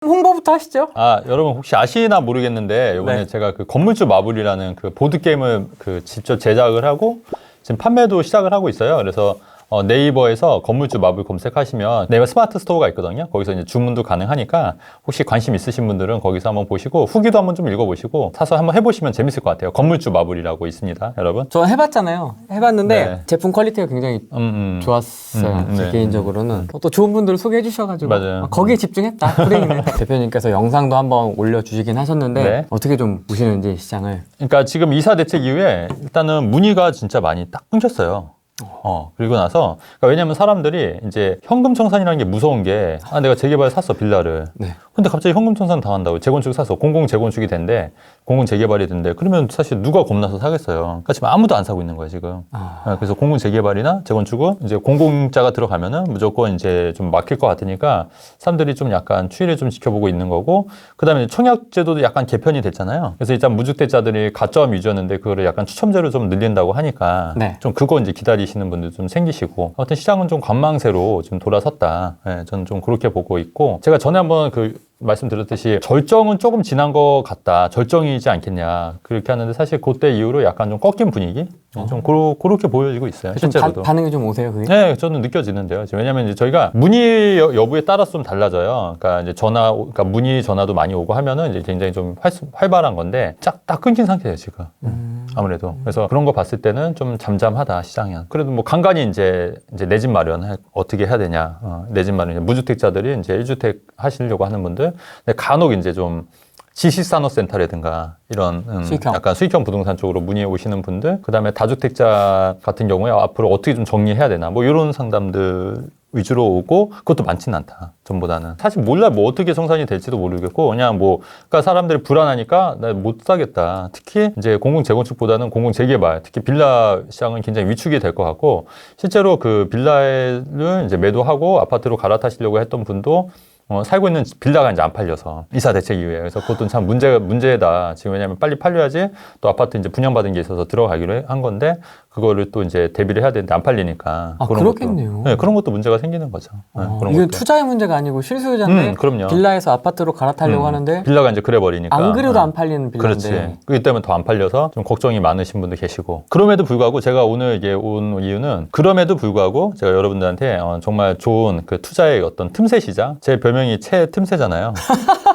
홍보부터 하시죠. 여러분 혹시 아시나 모르겠는데 이번에 네. 제가 그 건물주 마블이라는 그 보드게임을 그 직접 제작을 하고 지금 판매도 시작을 하고 있어요. 그래서 네이버에서 건물주 마블 검색하시면 네이버 스마트 스토어가 있거든요. 거기서 이제 주문도 가능하니까 혹시 관심 있으신 분들은 거기서 한번 보시고 후기도 한번 좀 읽어보시고 사서 한번 해보시면 재밌을 것 같아요. 건물주 마블이라고 있습니다, 여러분. 저 해봤잖아요. 해봤는데 네. 제품 퀄리티가 굉장히 좋았어요. 제 네. 개인적으로는. 또 좋은 분들을 소개해 주셔가지고 맞아요. 거기에 집중했다. 프레임에. 대표님께서 영상도 한번 올려주시긴 하셨는데 네. 어떻게 좀 보시는지 시장을. 그러니까 지금 이사 대책 이후에 일단은 문의가 진짜 많이 딱 끊겼어요. 그리고 나서, 그러니까 왜냐면 사람들이 이제 현금 청산이라는 게 무서운 게, 내가 재개발 샀어, 빌라를. 네. 근데 갑자기 현금 청산 당한다고. 재건축 샀어. 공공 재건축이 된대. 공공 재개발이 된대. 그러면 사실 누가 겁나서 사겠어요. 그러니까 지금 아무도 안 사고 있는 거예요, 지금. 그래서 공공 재개발이나 재건축은 이제 공공자가 들어가면은 무조건 이제 좀 막힐 것 같으니까 사람들이 좀 약간 추이를 좀 지켜보고 있는 거고, 그 다음에 청약제도도 약간 개편이 됐잖아요. 그래서 일단 무주택자들이 가점 위주였는데 그거를 약간 추첨제로 좀 늘린다고 하니까 네. 좀 그거 이제 기다리시는 분들 좀 생기시고, 아무튼 시장은 좀 관망세로 좀 돌아섰다. 저는 좀 그렇게 보고 있고, 제가 전에 한번 말씀드렸듯이 절정은 조금 지난 것 같다. 절정이지 않겠냐. 그렇게 하는데 사실 그때 이후로 약간 좀 꺾인 분위기? 좀 그렇게 보여지고 있어요. 실제로도. 반응이 좀 오세요, 그게? 네, 저는 느껴지는데요. 왜냐면 이제 저희가 문의 여부에 따라서 좀 달라져요. 그러니까 이제 그러니까 문의 전화도 많이 오고 하면은 이제 굉장히 좀 활발한 건데 딱 끊긴 상태예요, 지금. 아무래도. 그래서 그런 거 봤을 때는 좀 잠잠하다, 시장은. 그래도 뭐 간간히 이제 내 집 마련 어떻게 해야 되냐. 내 집 마련. 무주택자들이 이제 1주택 하시려고 하는 분들. 근데 간혹 이제 좀 지식산업센터라든가 이런 약간 수익형 부동산 쪽으로 문의 오시는 분들, 그 다음에 다주택자 같은 경우에 앞으로 어떻게 좀 정리해야 되나, 뭐 이런 상담들 위주로 오고, 그것도 많지는 않다, 전보다는. 사실 몰라, 뭐 어떻게 정산이 될지도 모르겠고, 그냥 그러니까 사람들이 불안하니까 나 못 사겠다. 특히 이제 공공 재건축보다는 공공 재개발, 특히 빌라 시장은 굉장히 위축이 될 것 같고, 실제로 그 빌라를 이제 매도하고 아파트로 갈아타시려고 했던 분도 살고 있는 빌라가 이제 안 팔려서, 이사 대책 이후에. 그래서 그것도 참 문제다. 지금 왜냐면 빨리 팔려야지 또 아파트 이제 분양받은 게 있어서 들어가기로 한 건데, 그거를 또 이제 대비를 해야 되는데 안 팔리니까. 그렇겠네요. 네, 그런 것도 문제가 생기는 거죠. 그런 이건 것도. 투자의 문제가 아니고 실수요자인데 그럼요. 빌라에서 아파트로 갈아타려고 하는데 빌라가 이제 그래 버리니까. 안 그래도 안 팔리는 빌라인데. 그렇지. 그렇기 때문에 더 안 팔려서 좀 걱정이 많으신 분도 계시고. 그럼에도 불구하고 제가 오늘 이게 온 이유는, 그럼에도 불구하고 제가 여러분들한테 정말 좋은 그 투자의 어떤 틈새 시장, 제 별명이 채 틈새잖아요.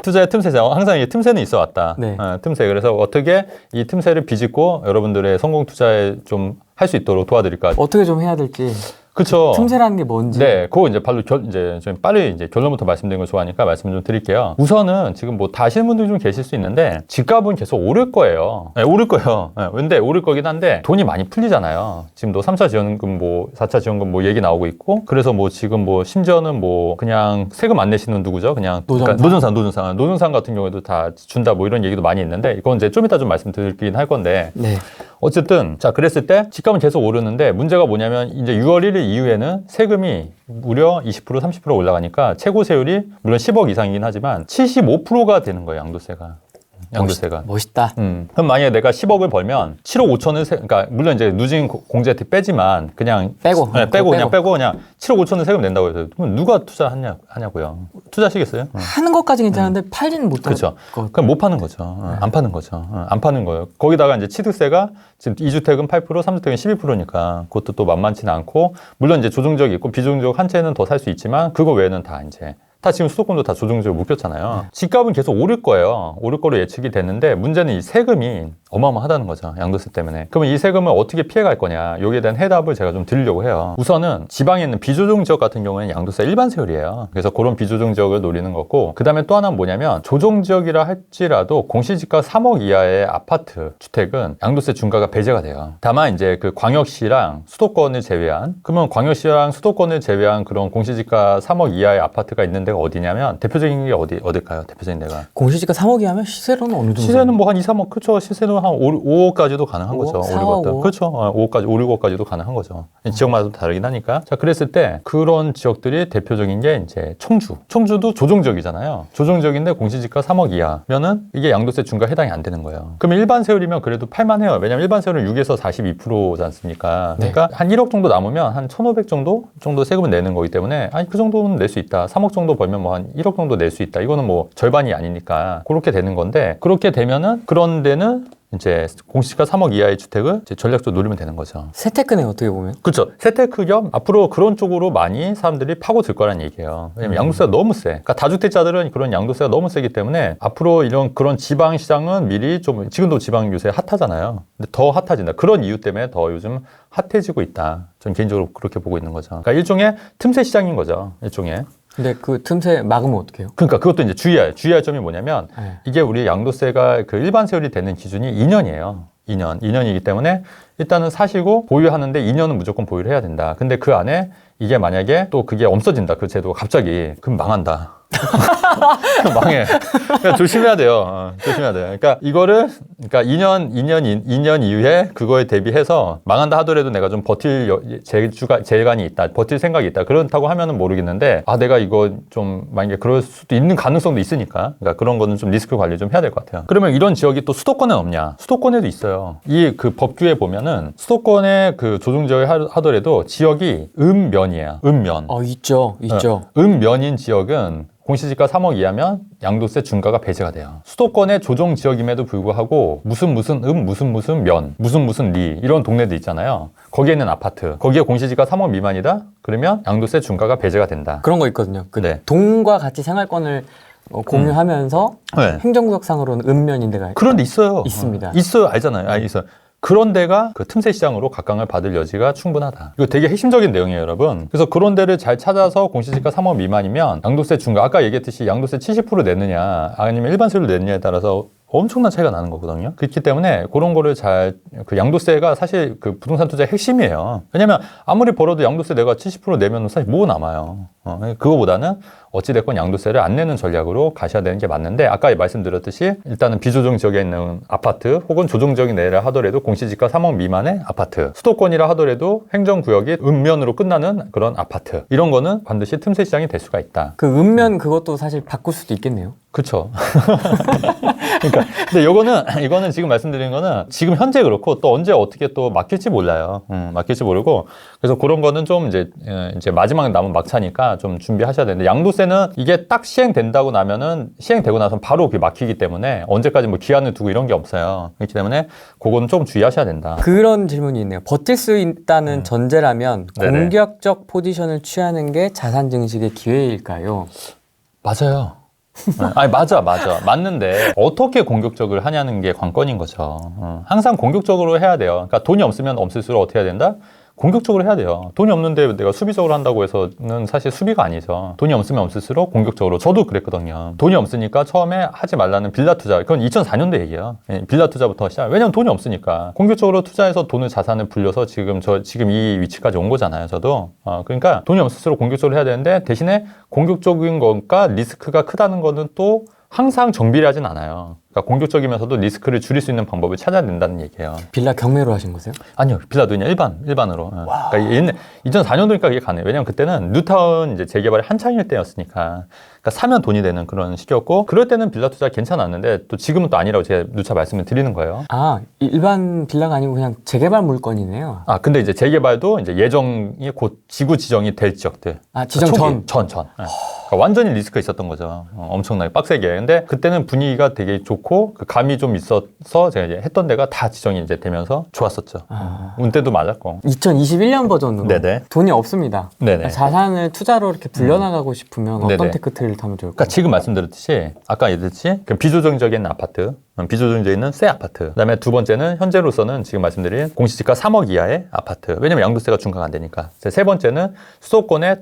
투자의 틈새죠. 항상 이 틈새는 있어 왔다. 네. 틈새. 그래서 어떻게 이 틈새를 비집고 여러분들의 성공 투자에 좀 할 수 있도록 도와드릴까. 어떻게 좀 해야 될지. 그쵸. 틈새라는 게 뭔지. 네, 그거 이제 바로 이제 좀 빨리 이제 결론부터 말씀드리는 걸 좋아하니까 말씀 좀 드릴게요. 우선은 지금 뭐 다 아시는 분들이 좀 계실 수 있는데, 집값은 계속 오를 거예요. 네, 오를 거예요. 네, 근데 오를 거긴 한데 돈이 많이 풀리잖아요. 지금도 3차 지원금 4차 지원금 얘기 나오고 있고, 그래서 지금 심지어는 그냥 세금 안 내시는 누구죠? 그냥 노점상 같은 경우에도 다 준다 이런 얘기도 많이 있는데, 이건 이제 좀 이따 좀 말씀드리긴 할 건데. 네. 어쨌든 그랬을 때 집값은 계속 오르는데, 문제가 뭐냐면 이제 6월 1일 이후에는 세금이 무려 20% 30% 올라가니까 최고 세율이 물론 10억 이상이긴 하지만 75%가 되는 거예요, 양도세가. 멋있다. 그럼 만약에 내가 10억을 벌면 7억 5천을 그러니까 물론 이제 누진 공제 혜택 빼지만 그냥 빼고 그냥 7억 5천을 세금 낸다고 해서, 그럼 누가 투자하냐고요? 투자하시겠어요? 하는 것까지 괜찮은데 팔지는 못하는. 그렇죠. 그럼 못 파는 거죠. 안 파는 거죠. 안 파는 거예요. 거기다가 이제 취득세가 지금 2주택은 8%, 3주택은 12%니까 그것도 또 만만치는 않고, 물론 이제 조정적이 있고 비조정적 한 채는 더 살 수 있지만 그거 외에는 다 지금 수도권도 다 조정적으로 묶였잖아요. 집값은 계속 오를 거예요. 오를 거로 예측이 됐는데, 문제는 이 세금이 어마어마하다는 거죠, 양도세 때문에. 그러면 이 세금을 어떻게 피해갈 거냐, 여기에 대한 해답을 제가 좀 드리려고 해요. 우선은 지방에 있는 비조정 지역 같은 경우에는 양도세 일반 세율이에요. 그래서 그런 비조정 지역을 노리는 거고, 그 다음에 또 하나는 뭐냐면, 조정 지역이라 할지라도 공시지가 3억 이하의 아파트 주택은 양도세 중과가 배제가 돼요. 다만 이제 그 광역시랑 수도권을 제외한, 그러면 광역시랑 수도권을 제외한 그런 공시지가 3억 이하의 아파트가 있는데 어디냐면, 대표적인 게 어딜까요? 대표적인 데가. 공시지가 3억이 하면 시세로는 어느 정도? 시세는 한 2, 3억, 그렇죠. 시세는 한 5억까지도 가능한 5억? 거죠. 4억, 5억? 그렇죠. 5억까지, 5, 6억까지도 가능한 거죠. 지역마다 다르긴 하니까. 자, 그랬을 때 그런 지역들이 대표적인 게 이제 청주도 조정지역이잖아요. 조정지역인데 공시지가 3억 이하면은 이게 양도세 중과 해당이 안 되는 거예요. 그러면 일반 세율이면 그래도 팔만해요. 왜냐면 일반 세율은 6에서 42%지 않습니까? 네. 그러니까 한 1억 정도 남으면 한 1,500 정도 세금을 내는 거기 때문에, 그 정도는 낼 수 있다. 3억 정도 벌면 뭐 한 1억 정도 낼 수 있다. 이거는 뭐 절반이 아니니까 그렇게 되는 건데, 그렇게 되면은 그런 데는 이제 공시지가 3억 이하의 주택을 이제 전략적으로 노리면 되는 거죠. 세테크네 어떻게 보면. 그렇죠. 세테크 겸 앞으로 그런 쪽으로 많이 사람들이 파고들 거란 얘기예요. 왜냐면 양도세가 너무 세. 그러니까 다주택자들은 그런 양도세가 너무 세기 때문에 앞으로 이런 그런 지방 시장은 미리 좀, 지금도 지방 요새 핫하잖아요. 근데 더 핫해진다. 그런 이유 때문에 더 요즘 핫해지고 있다. 저는 개인적으로 그렇게 보고 있는 거죠. 그러니까 일종의 틈새 시장인 거죠. 일종의. 근데 그 틈새 막으면 어떡해요? 그러니까 그것도 이제 주의할 점이 뭐냐면, 네. 이게 우리 양도세가 그 일반 세율이 되는 기준이 2년이에요. 2년이기 때문에 일단은 사시고 보유하는데 2년은 무조건 보유를 해야 된다. 근데 그 안에 이게 만약에 또 그게 없어진다. 그 제도가 갑자기, 그럼 망한다. 망해. 그러니까 조심해야 돼요. 조심해야 돼요. 그러니까 이거를, 그러니까 2년 이후에 그거에 대비해서 망한다 하더라도 내가 좀 버틸 재간이 있다. 버틸 생각이 있다. 그렇다고 하면은 모르겠는데, 내가 이거 좀 만약에 그럴 수도 있는 가능성도 있으니까. 그러니까 그런 거는 좀 리스크 관리 좀 해야 될 것 같아요. 그러면 이런 지역이 또 수도권에 없냐? 수도권에도 있어요. 이 그 법규에 보면은 수도권에 그 조정 지역을 하더라도 지역이 읍면이에요. 읍면. 있죠. 읍면인 지역은 공시지가 3억 이하면 양도세 중과가 배제가 돼요. 수도권의 조정 지역임에도 불구하고 무슨 면, 무슨 리 이런 동네들 있잖아요. 거기에 있는 아파트, 거기에 공시지가 3억 미만이다? 그러면 양도세 중과가 배제가 된다. 그런 거 있거든요. 네. 동과 같이 생활권을 공유하면서 네. 행정구역상으로는 읍면인 데가 그런 데 있어요. 있습니다. 있어요. 알잖아요. 있어요. 그런 데가 그 틈새 시장으로 각광을 받을 여지가 충분하다. 이거 되게 핵심적인 내용이에요, 여러분. 그래서 그런 데를 잘 찾아서 공시지가 3억 미만이면 양도세 중과, 아까 얘기했듯이 양도세 70% 내느냐 아니면 일반세율로 내느냐에 따라서 엄청난 차이가 나는 거거든요. 그렇기 때문에 그런 거를 그 양도세가 사실 그 부동산 투자의 핵심이에요. 왜냐면 아무리 벌어도 양도세 내가 70% 내면 사실 뭐 남아요. 그거보다는 어찌됐건 양도세를 안 내는 전략으로 가셔야 되는 게 맞는데, 아까 말씀드렸듯이 일단은 비조정 지역에 있는 아파트 혹은 조정 지역이 내라 하더라도 공시지가 3억 미만의 아파트, 수도권이라 하더라도 행정구역이 읍면으로 끝나는 그런 아파트, 이런 거는 반드시 틈새 시장이 될 수가 있다. 그 읍면 그것도 사실 바꿀 수도 있겠네요. 그렇죠. 그러니까 근데 이거는 지금 말씀드린 거는 지금 현재 그렇고 또 언제 어떻게 또 막힐지 몰라요. 막힐지 모르고, 그래서 그런 거는 좀 이제 마지막에 남은 막차니까 좀 준비하셔야 되는데, 양도세는 이게 딱 시행되고 나서는 바로 그게 막히기 때문에 언제까지 뭐 기한을 두고 이런 게 없어요. 그렇기 때문에 그거는 좀 주의하셔야 된다. 그런 질문이 있네요. 버틸 수 있다는 전제라면 네네. 공격적 포지션을 취하는 게 자산 증식의 기회일까요? 맞아요. 아니 맞아 맞는데 어떻게 공격적으로 하냐는 게 관건인 거죠. 항상 공격적으로 해야 돼요. 그러니까 돈이 없으면 없을수록 어떻게 해야 된다? 공격적으로 해야 돼요. 돈이 없는데 내가 수비적으로 한다고 해서는 사실 수비가 아니죠. 돈이 없으면 없을수록 공격적으로. 저도 그랬거든요. 돈이 없으니까 처음에 하지 말라는 빌라 투자, 그건 2004년도 얘기예요. 빌라 투자부터 시작. 왜냐면 돈이 없으니까 공격적으로 투자해서 돈을, 자산을 불려서 지금 이 위치까지 온 거잖아요. 저도. 그러니까 돈이 없을수록 공격적으로 해야 되는데, 대신에 공격적인 것과 리스크가 크다는 거는 또 항상 정비하진 않아요. 그러니까 공격적이면서도 리스크를 줄일 수 있는 방법을 찾아야 된다는 얘기예요. 빌라 경매로 하신 거세요? 아니요, 빌라도 그냥 일반으로. 그러니까 2004년도니까 그게 가능해요. 왜냐면 그때는 뉴타운 이제 재개발이 한창일 때였으니까. 그러니까 사면 돈이 되는 그런 시기였고, 그럴 때는 빌라 투자 괜찮았는데 또 지금은 또 아니라고 제가 누차 말씀을 드리는 거예요. 일반 빌라가 아니고 그냥 재개발 물건이네요. 근데 이제 재개발도 이제 예정이 곧 지구 지정이 될 지역들. 지정 전. 그러니까 완전히 리스크가 있었던 거죠. 엄청나게 빡세게. 근데 그때는 분위기가 되게 좋고 그 감이 좀 있어서 제가 이제 했던 데가 다 지정이 이제 되면서 좋았었죠. 운때도 맞았고. 2021년 버전으로 네네. 돈이 없습니다. 네네. 자산을 투자로 이렇게 불려나가고 싶으면 어떤 네네. 테크트리를 타면 좋을까요? 그러니까 지금 말씀드렸듯이 아까 얘기했듯이 그 비조정적인 아파트, 비조정적인 새 아파트. 그다음에 두 번째는 현재로서는 지금 말씀드린 공시지가 3억 이하의 아파트. 왜냐면 양도세가 중과가 안 되니까. 세 번째는 수도권의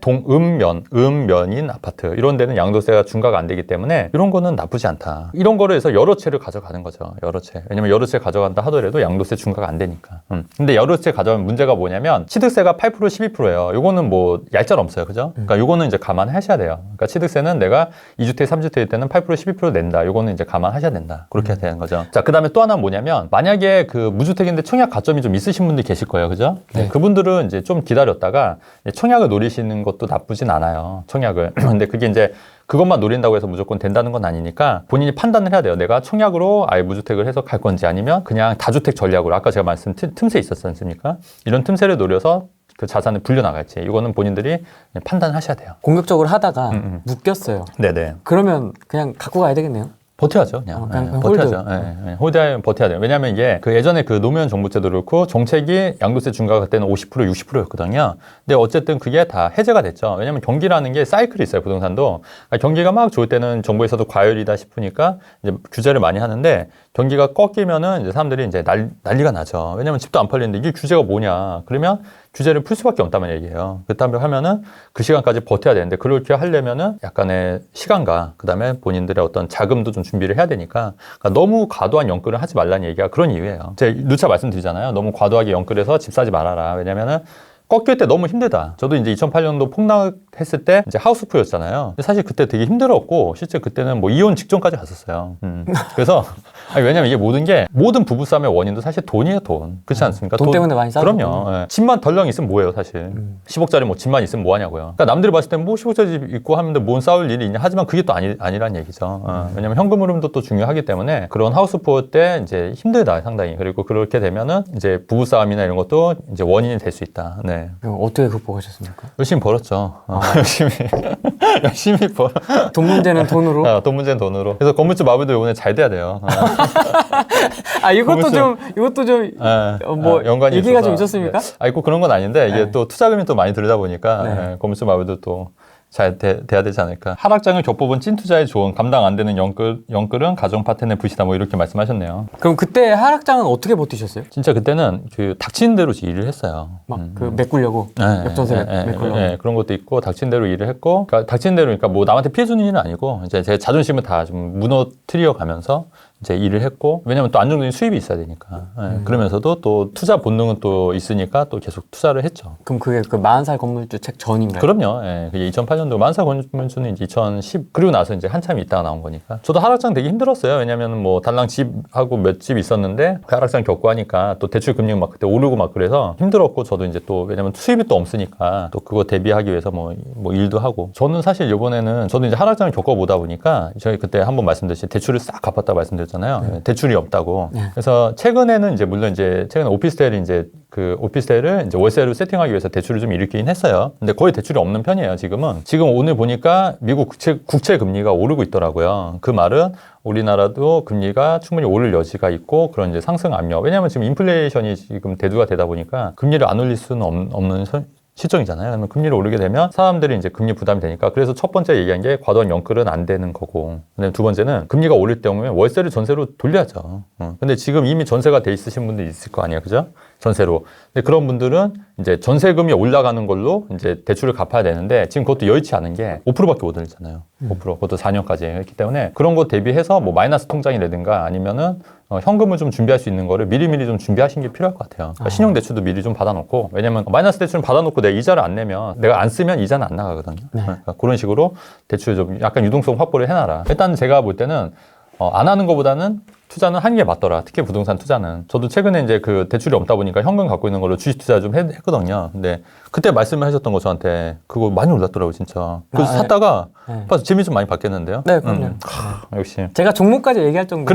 읍면인 아파트. 이런 데는 양도세가 중과가 안 되기 때문에 이런 거는 나쁘지 않다. 이런 거를 해서 여러 채를 가져가는 거죠. 여러 채. 왜냐면 여러 채 가져간다 하더라도 양도세 중과가 안 되니까. 근데 여러 채 가져가면 문제가 뭐냐면 취득세가 8% 12%예요. 요거는 뭐 얄짤없어요. 그죠? 그러니까 요거는 이제 감안하셔야 돼요. 그러니까 취득세는 내가 2주택, 3주택일 때는 8% 12% 낸다. 요거는 이제 감안하셔야 된다. 그렇게 되는 거죠. 자, 그다음에 또 하나 뭐냐면 만약에 그 무주택인데 청약 가점이 좀 있으신 분들 계실 거예요. 그죠? 네. 그분들은 이제 좀 기다렸다가 청약을 노리시는 것도 나쁘진 않아요. 청약을. 근데 그게 이제 그것만 노린다고 해서 무조건 된다는 건 아니니까 본인이 판단을 해야 돼요. 내가 청약으로 아예 무주택을 해서 갈 건지 아니면 그냥 다주택 전략으로, 아까 제가 말씀 틈새 있었지 않습니까? 이런 틈새를 노려서 그 자산을 불려나갈지 이거는 본인들이 판단하셔야 돼요. 공격적으로 하다가 묶였어요. 네네. 그러면 그냥 갖고 가야 되겠네요. 버텨야죠, 그냥. 그냥 버텨야죠. 홀드. 홀드하면 버텨야 돼요. 왜냐하면 이게 그 예전에 그 노무현 정부 때도 그렇고 정책이 양도세 중과가 그때는 50%, 60%였거든요. 근데 어쨌든 그게 다 해제가 됐죠. 왜냐하면 경기라는 게 사이클이 있어요, 부동산도. 그러니까 경기가 막 좋을 때는 정부에서도 과열이다 싶으니까 이제 규제를 많이 하는데 경기가 꺾이면은 이제 사람들이 이제 난리가 나죠. 왜냐하면 집도 안 팔리는데 이게 규제가 뭐냐. 그러면 규제를 풀 수밖에 없다는 얘기예요. 그렇다면 하면은 그 시간까지 버텨야 되는데 그렇게 하려면은 약간의 시간과 그다음에 본인들의 어떤 자금도 좀 준비를 해야 되니까 그러니까 너무 과도한 연끌을 하지 말라는 얘기가 그런 이유예요. 제가 누차 말씀드리잖아요. 너무 과도하게 연끌해서 집 사지 말아라. 왜냐면은 꺾일 때 너무 힘들다. 저도 이제 2008년도 폭락했을 때 이제 하우스프였잖아요. 사실 그때 되게 힘들었고 실제 그때는 뭐 이혼 직전까지 갔었어요. 그래서 아니, 왜냐면 이게 모든 부부싸움의 원인도 사실 돈이에요, 돈. 그렇지 않습니까? 돈 때문에 많이 싸우고. 그럼요. 예. 집만 덜렁 있으면 뭐예요, 사실. 10억짜리 뭐 집만 있으면 뭐 하냐고요. 그러니까 남들이 봤을 땐 뭐 10억짜리 집 있고 하는데 뭔 싸울 일이 있냐. 하지만 그게 또 아니란 얘기죠. 왜냐면 현금 흐름도 또 중요하기 때문에 그런 하우스푸어 때 이제 힘들다, 상당히. 그리고 그렇게 되면은 이제 부부싸움이나 이런 것도 이제 원인이 될 수 있다. 네. 그럼 어떻게 극복하셨습니까? 열심히 벌었죠. 열심히 돈 문제는 돈으로? 돈 문제는 돈으로. 그래서 건물주 마블도 이번에 잘 돼야 돼요. 이것도 좀 연관이 얘기가 있어서. 좀 있었습니까? 꼭 그런 건 아닌데 이게 네. 또 투자금이 또 많이 들다 보니까 건물주 마블도 또 잘 돼야 되지 않을까. 하락장을 겪어본 찐투자의 조언, 감당 안 되는 연끌은 가정 파트너의 불시다 뭐 이렇게 말씀하셨네요. 그럼 그때 하락장은 어떻게 버티셨어요? 진짜 그때는 그 닥치는 대로 일을 했어요. 막 그 메꾸려고 역전세 메꾸려고. 네, 그런 것도 있고 닥친 대로 일을 했고, 그러니까 닥친 대로 그러니까 뭐 남한테 피해 주는 일은 아니고 이제 제 자존심을 다 좀 무너뜨려 가면서 이제 일을 했고, 왜냐면 또 안정적인 수입이 있어야 되니까. 그러면서도 또 투자 본능은 또 있으니까 또 계속 투자를 했죠. 그럼 그게 그 40살 건물주 책 전인가요? 그럼요. 예. 그게 2008년도 만사 건물주는 이제 2010 그리고 나서 이제 한참 있다가 나온 거니까. 저도 하락장 되게 힘들었어요. 왜냐면은 뭐 달랑 집하고 몇 집 있었는데 그 하락장 겪고 하니까 또 대출 금리가 막 그때 오르고 막 그래서 힘들었고, 저도 이제 또 왜냐면 수입이 또 없으니까 또 그거 대비하기 위해서 뭐 일도 하고. 저는 사실 이번에는 저도 이제 하락장을 겪어보다 보니까 저희 그때 한번 말씀드렸듯이 대출을 싹 갚았다 말씀드렸잖아요. 대출이 없다고. 그래서 최근에는 이제 물론 이제 최근에 오피스텔을 이제 월세로 세팅하기 위해서 대출을 좀 일으키긴 했어요. 근데 거의 대출이 없는 편이에요, 지금은. 지금 오늘 보니까 미국 국채 금리가 오르고 있더라고요. 그 말은 우리나라도 금리가 충분히 오를 여지가 있고 그런 이제 상승 압력. 왜냐하면 지금 인플레이션이 지금 대두가 되다 보니까 금리를 안 올릴 수는 없는 시점이잖아요. 그러면 금리를 오르게 되면 사람들이 이제 금리 부담이 되니까. 그래서 첫 번째 얘기한 게 과도한 연끌은 안 되는 거고. 근데 두 번째는 금리가 오를 경우에 월세를 전세로 돌려야죠. 근데 지금 이미 전세가 돼 있으신 분들이 있을 거 아니에요, 그죠? 전세로. 근데 그런 분들은 이제 전세금이 올라가는 걸로 이제 대출을 갚아야 되는데 지금 그것도 여의치 않은 게 5%밖에 못 올리잖아요. 5%. 그것도 4년까지 했기 때문에 그런 거 대비해서 뭐 마이너스 통장이라든가 아니면은 현금을 좀 준비할 수 있는 거를 미리미리 좀 준비하시는 게 필요할 것 같아요. 그러니까 신용대출도 미리 좀 받아놓고, 왜냐면 마이너스 대출은 받아놓고 내가 이자를 안 내면 내가 안 쓰면 이자는 안 나가거든요. 그러니까 그런 식으로 대출 좀 약간 유동성 확보를 해놔라. 일단 제가 볼 때는 안 하는 것보다는 투자는 하는 게 맞더라. 특히 부동산 투자는. 저도 최근에 이제 그 대출이 없다 보니까 현금 갖고 있는 걸로 주식 투자 좀 했거든요. 근데 그때 말씀을 하셨던 거 저한테 그거 많이 올랐더라고요, 진짜. 그래서 샀다가 재미 좀 많이 받겠는데요. 네, 그럼요. 역시. 제가 종목까지 얘기할 정도면.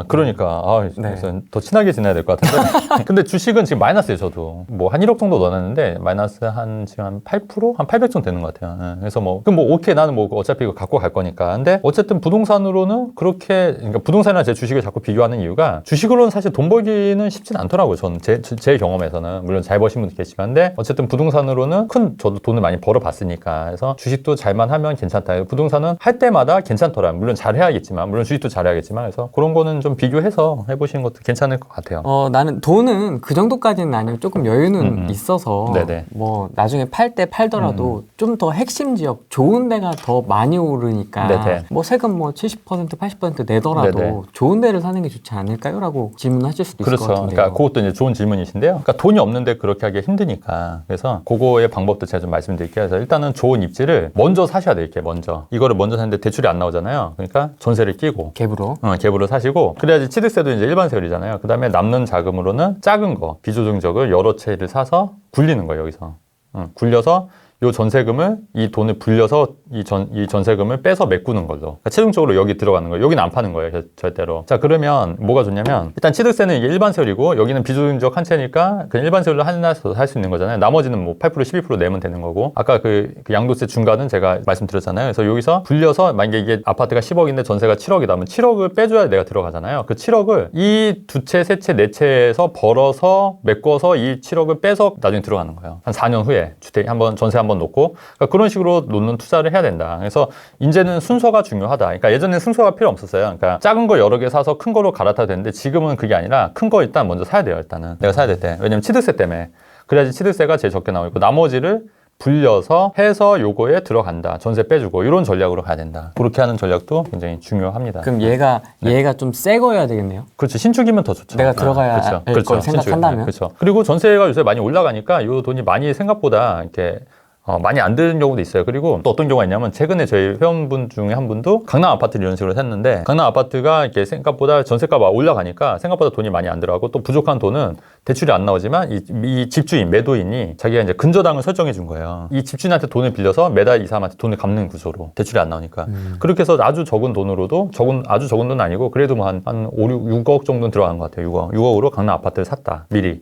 그래서 더 친하게 지내야 될 것 같은데. 근데 주식은 지금 마이너스예요, 저도. 뭐 한 1억 정도 넣어놨는데 마이너스 지금 한 8%? 한 800 정도 되는 것 같아요. 그래서 오케이, 나는 뭐 어차피 이거 갖고 갈 거니까. 근데 어쨌든 부동산으로는 그러니까 부동산이나 제 주식을 자꾸 비교하는 이유가, 주식으로는 사실 돈 벌기는 쉽진 않더라고요. 저는 제 경험에서는. 물론 잘 버신 분도 계시긴 한데 어쨌든 부동산으로는 저도 돈을 많이 벌어봤으니까. 그래서 주식도 잘만 하면 괜찮다. 부동산은 할 때마다 괜찮더라. 물론 잘해야겠지만, 물론 주식도 잘해야겠지만. 그래서 그런 거는 좀 비교해서 해보시는 것도 괜찮을 것 같아요. 나는 돈은 그 정도까지는 아니고 조금 여유는 있어서 네네. 뭐 나중에 팔 때 팔더라도 좀 더 핵심 지역 좋은 데가 더 많이 오르니까 네네. 뭐 세금 뭐 70% 80% 내더라도 네네. 좋은 데를 사는 게 좋지 않을까요? 라고 질문하실 수도 있을 것 같은데요. 그러니까 그것도 이제 좋은 질문이신데요. 그러니까 돈이 없는데 그렇게 하기 힘드니까. 그래서 그거의 방법도 제가 좀 말씀드릴게요. 그래서 일단은 좋은 입지를 먼저 사셔야 돼요. 이거를 먼저 사는데 대출이 안 나오잖아요. 그러니까 전세를 끼고 갭으로 사시고, 그래야지 취득세도 이제 일반 세율이잖아요. 그 다음에 남는 자금으로는 작은 거 비조정적을 여러 채를 사서 굴리는 거예요. 여기서 굴려서 요 전세금을 이 돈을 불려서 이 전세금을 빼서 메꾸는 걸로. 그러니까 최종적으로 여기 들어가는 거예요. 여기는 안 파는 거예요. 절대로. 자, 그러면 뭐가 좋냐면 일단 취득세는 이게 일반 세율이고 여기는 비조정적 한 채니까 그냥 일반 세율로 하나서 할 수 있는 거잖아요. 나머지는 뭐 8%, 12% 내면 되는 거고 아까 그 양도세 중과는 제가 말씀드렸잖아요. 그래서 여기서 불려서 만약에 이게 아파트가 10억인데 전세가 7억이다 하면 7억을 빼줘야 내가 들어가잖아요. 그 7억을 이 두 채, 세 채, 네 채에서 벌어서 메꿔서 이 7억을 빼서 나중에 들어가는 거예요. 한 4년 후에 주택 한번 전세 한번 놓고 그러니까 그런 식으로 놓는 투자를 해야 된다. 그래서 이제는 순서가 중요하다. 그러니까 예전에는 순서가 필요 없었어요. 그러니까 작은 거 여러 개 사서 큰 거로 갈아타도 되는데 지금은 그게 아니라 큰 거 일단 먼저 사야 돼요. 일단은 내가 사야 될 때. 왜냐면 취득세 때문에. 그래야지 취득세가 제일 적게 나오고 나머지를 불려서 해서 요거에 들어간다. 전세 빼주고 이런 전략으로 가야 된다. 그렇게 하는 전략도 굉장히 중요합니다. 그럼 얘가 좀 새 거여야 되겠네요. 그렇죠. 신축이면 더 좋죠. 내가 들어가야 할 걸 생각한다면. 그렇죠. 그리고 전세가 요새 많이 올라가니까 요 돈이 많이 생각보다 이렇게 많이 안 드는 경우도 있어요. 그리고 또 어떤 경우가 있냐면 최근에 저희 회원분 중에 한 분도 강남 아파트를 이런 식으로 샀는데 강남 아파트가 이렇게 생각보다 전세가 올라가니까 생각보다 돈이 많이 안 들어가고 또 부족한 돈은 대출이 안 나오지만 이 집주인, 매도인이 자기가 이제 근저당을 설정해 준 거예요. 이 집주인한테 돈을 빌려서 매달 이 사람한테 돈을 갚는 구조로 대출이 안 나오니까 그렇게 해서 아주 적은 돈으로도 아주 적은 돈은 아니고 그래도 뭐 한 5, 6억 정도는 들어간 것 같아요. 6억으로 강남 아파트를 샀다. 미리.